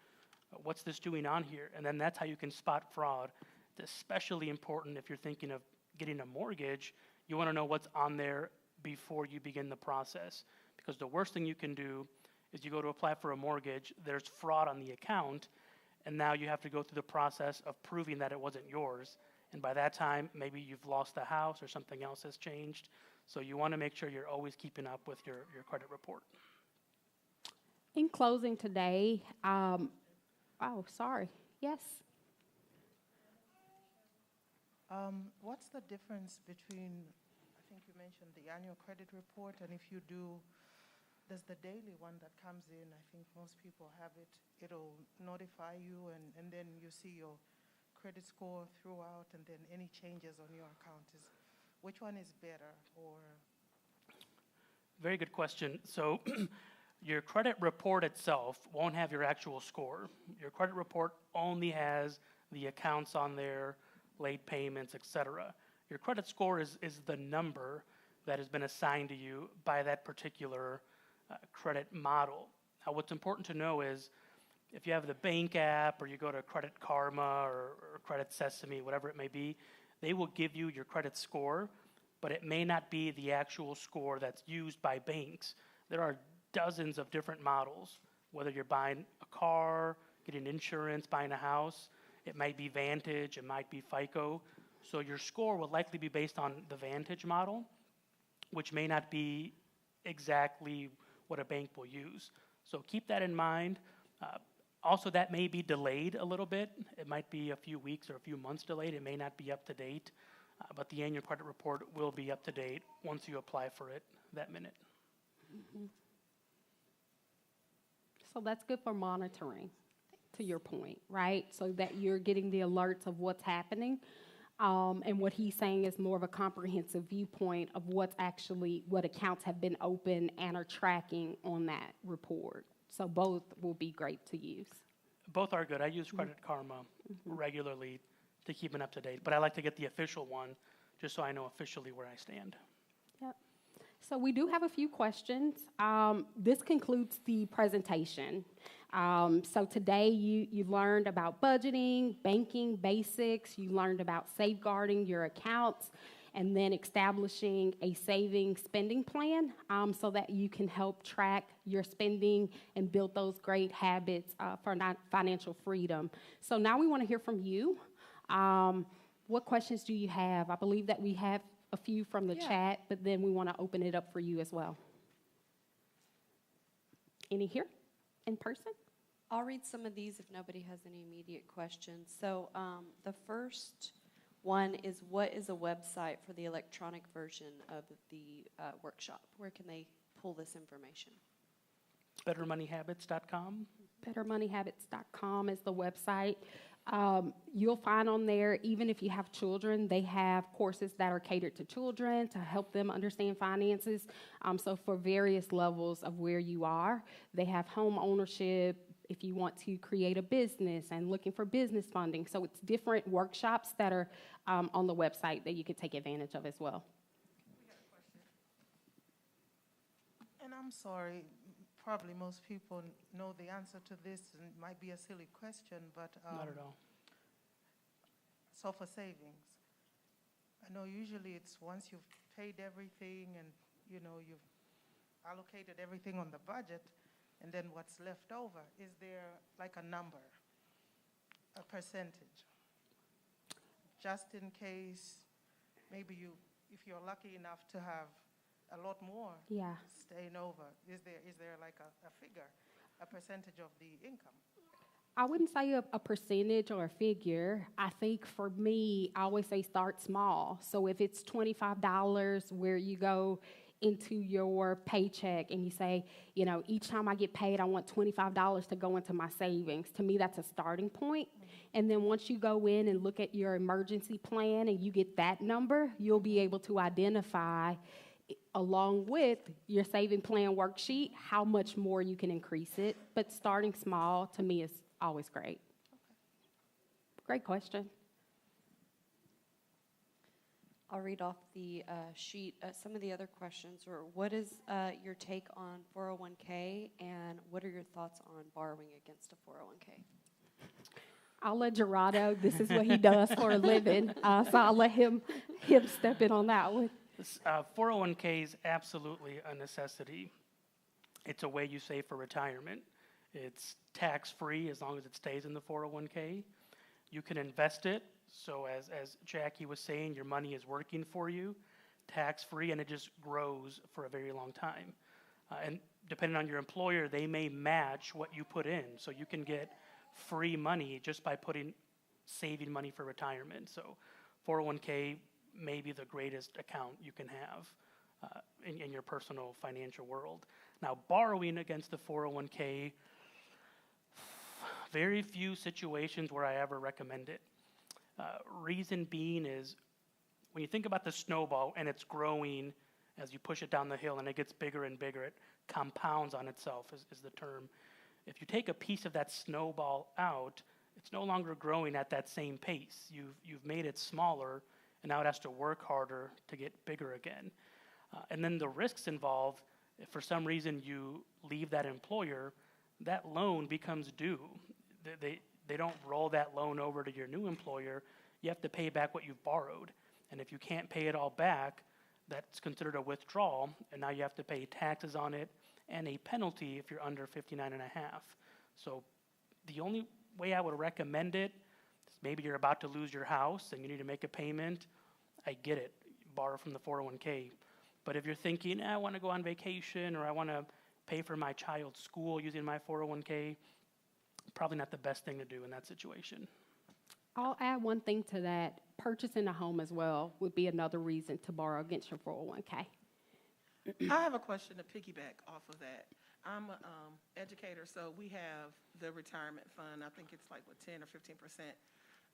Speaker 3: What's this doing on here? And then that's how you can spot fraud. It's especially important if you're thinking of getting a mortgage. You want to know what's on there before you begin the process. Because the worst thing you can do is you go to apply for a mortgage, there's fraud on the account, and now you have to go through the process of proving that it wasn't yours. And by that time, maybe you've lost the house or something else has changed. So you want to make sure you're always keeping up with your credit report.
Speaker 2: In closing today, oh, sorry. Yes.
Speaker 11: What's the difference between, I think you mentioned the annual credit report, and if you do, there's the daily one that comes in. I think most people have it. It'll notify you, and then you see your credit score throughout, and then any changes on your account. Which one is better? Or
Speaker 3: Very good question. So your credit report itself won't have your actual score. Your credit report only has the accounts on there, late payments, etc. Your credit score is the number that has been assigned to you by that particular credit model. Now, what's important to know is if you have the bank app or you go to Credit Karma or Credit Sesame, whatever it may be, they will give you your credit score, but it may not be the actual score that's used by banks. There are dozens of different models, whether you're buying a car, getting insurance, buying a house. It might be Vantage, it might be FICO. So your score will likely be based on the Vantage model, which may not be exactly what a bank will use. So keep that in mind. Also, that may be delayed a little bit. It might be a few weeks or a few months delayed. It may not be up to date, but the annual credit report will be up to date once you apply for it that minute.
Speaker 2: Mm-hmm. So that's good for monitoring, to your point, right? So that you're getting the alerts of what's happening. And what he's saying is more of a comprehensive viewpoint of what accounts have been open and are tracking on that report. So both will be great to use.
Speaker 3: Both are good. I use Credit Karma regularly to keep it up to date, but I like to get the official one just so I know officially where I stand.
Speaker 2: Yep. So we do have a few questions. This concludes the presentation. So today you learned about budgeting, banking basics, you learned about safeguarding your accounts, and then establishing a saving spending plan so that you can help track your spending and build those great habits for financial freedom. So now we want to hear from you. What questions do you have? I believe that we have a few from the chat, but then we want to open it up for you as well. Any here in person?
Speaker 8: I'll read some of these if nobody has any immediate questions. So the first one is, what is a website for the electronic version of the workshop? Where can they pull this information?
Speaker 3: BetterMoneyHabits.com.
Speaker 2: BetterMoneyHabits.com is the website. You'll find on there, even if you have children, they have courses that are catered to children to help them understand finances. So for various levels of where you are, they have home ownership, if you want to create a business and looking for business funding. So it's different workshops that are on the website that you can take advantage of as well.
Speaker 11: we got a question. And I'm sorry, probably most people know the answer to this, and it might be a silly question, but
Speaker 3: Not at all.
Speaker 11: so for savings, I know usually it's once you've paid everything and you've allocated everything on the budget, and then what's left over, is there like a number, a percentage? Just in case, maybe if you're lucky enough to have a lot more staying over, is there like a figure, a percentage of the income?
Speaker 2: I wouldn't say a percentage or a figure. I think for me, I always say start small. So if it's $25 where you go into your paycheck and you say, each time I get paid, I want $25 to go into my savings. To me, that's a starting point. And then once you go in and look at your emergency plan and you get that number, you'll be able to identify, along with your saving plan worksheet, how much more you can increase it. But starting small, to me, is always great. Okay. Great question.
Speaker 8: I'll read off the sheet. Some of the other questions were, what is your take on 401k, and what are your thoughts on borrowing against a 401k?
Speaker 2: I'll let Gerardo, this is what he does for a living, so I'll let him step in on that one.
Speaker 3: 401k is absolutely a necessity. It's a way you save for retirement. It's tax-free as long as it stays in the 401k. You can invest it So as Jackie was saying, your money is working for you, tax-free, and it just grows for a very long time. And depending on your employer, they may match what you put in. So you can get free money just by saving money for retirement. So 401k may be the greatest account you can have in your personal financial world. Now, borrowing against the 401k, very few situations where I ever recommend it. Reason being is when you think about the snowball and it's growing as you push it down the hill and it gets bigger and bigger, it compounds on itself is the term. If you take a piece of that snowball out, it's no longer growing at that same pace. You've made it smaller, and now it has to work harder to get bigger again. And then the risks involved, if for some reason you leave that employer, that loan becomes due. They don't roll that loan over to your new employer. You have to pay back what you've borrowed. And if you can't pay it all back, that's considered a withdrawal, and now you have to pay taxes on it and a penalty if you're under 59 and a half. So the only way I would recommend it is maybe you're about to lose your house and you need to make a payment. I get it. Borrow from the 401k. But if you're thinking, I want to go on vacation or I want to pay for my child's school using my 401k, probably not the best thing to do in that situation.
Speaker 2: I'll add one thing to that. Purchasing a home as well would be another reason to borrow against your 401k.
Speaker 14: I have a question to piggyback off of that. I'm an educator, so we have the retirement fund. I think it's like, 10 or 15%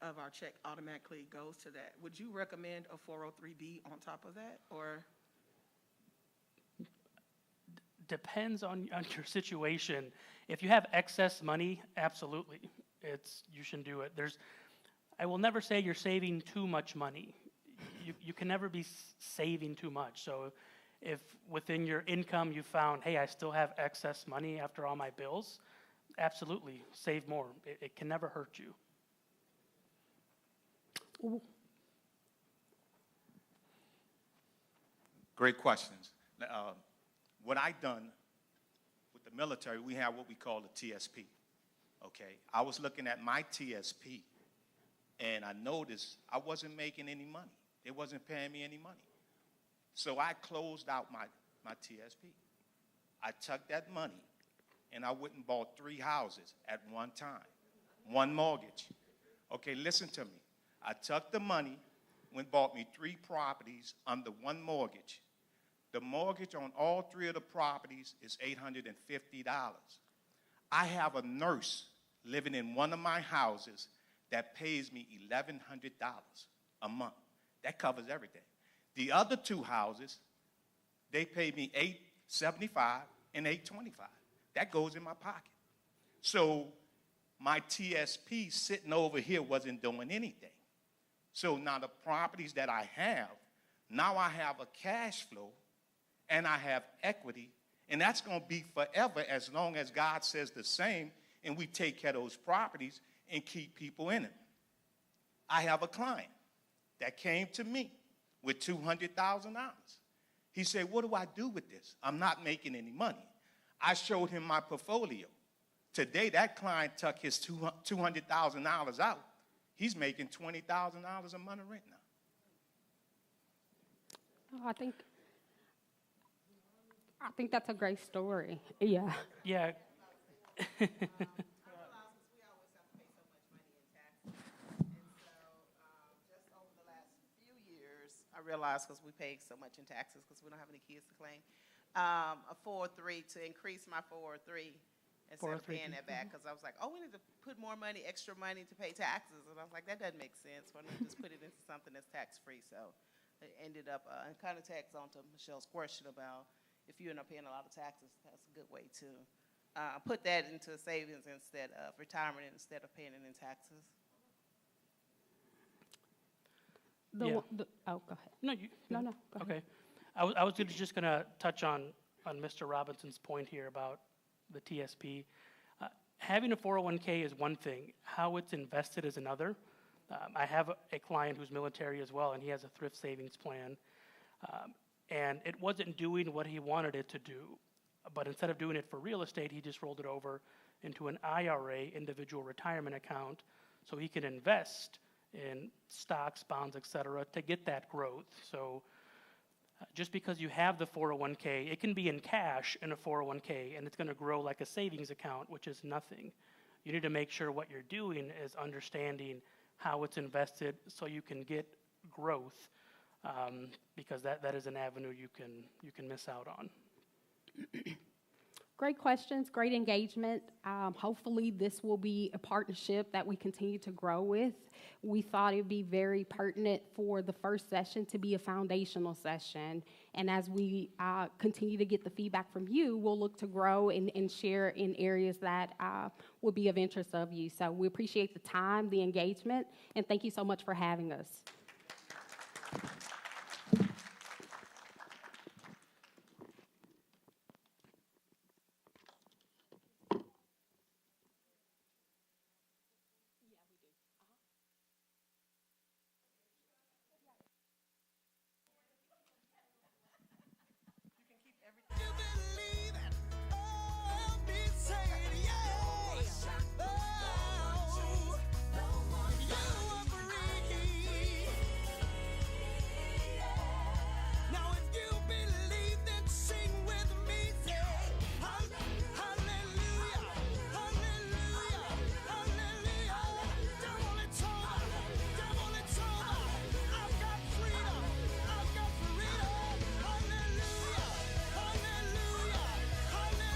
Speaker 14: of our check automatically goes to that. Would you recommend a 403B on top of that, or?
Speaker 3: Depends on your situation. If you have excess money, absolutely, you should do it. I will never say you're saving too much money. You can never be saving too much. So if within your income you found, hey, I still have excess money after all my bills, absolutely, save more. It can never hurt you.
Speaker 2: Ooh.
Speaker 12: Great questions. What I done with the military, we have what we call a TSP. Okay, I was looking at my TSP, and I noticed I wasn't making any money. It wasn't paying me any money. So I closed out my TSP. I took that money, and I went and bought 3 houses at one time, one mortgage. Okay, listen to me. I took the money, went and bought me 3 properties under one mortgage. The mortgage on all 3 of the properties is $850. I have a nurse living in one of my houses that pays me $1,100 a month. That covers everything. The other 2 houses, they pay me $875 and $825. That goes in my pocket. So my TSP sitting over here wasn't doing anything. So now the properties that I have, now I have a cash flow and I have equity, and that's going to be forever as long as God says the same and we take care of those properties and keep people in it. I have a client that came to me with $200,000. He said, what do I do with this? I'm not making any money. I showed him my portfolio. Today, that client took his $200,000 out. He's making $20,000 a month rent now.
Speaker 2: Oh, I think that's a great story. Yeah.
Speaker 3: Yeah.
Speaker 15: I realized because we paid so much in taxes because we don't have any kids to claim, a 403 to increase my 403 instead of paying that back because I was like, oh, we need to put more money, extra money to pay taxes. And I was like, that doesn't make sense. Why don't we just put it into something that's tax-free? So it ended up, and kind of tags on to Michelle's question about if you end up paying a lot of taxes, that's a good way to put that into savings instead of retirement instead of paying it in taxes.
Speaker 2: Oh, go ahead.
Speaker 3: No,
Speaker 2: No, go ahead.
Speaker 3: Okay. I was just going to touch on Mr. Robinson's point here about the TSP. Having a 401k is one thing. How it's invested is another. I have a client who's military as well, and he has a thrift savings plan. And it wasn't doing what he wanted it to do. But instead of doing it for real estate, he just rolled it over into an IRA, individual retirement account, so he can invest in stocks, bonds, et cetera, to get that growth. So just because you have the 401k, it can be in cash in a 401k, and it's going to grow like a savings account, which is nothing. You need to make sure what you're doing is understanding how it's invested so you can get growth, because that is an avenue you can miss out on.
Speaker 2: Great questions, great engagement. Hopefully this will be a partnership that we continue to grow with. We thought it would be very pertinent for the first session to be a foundational session. And as we continue to get the feedback from you, we'll look to grow and share in areas that will be of interest of you. So we appreciate the time, the engagement, and thank you so much for having us.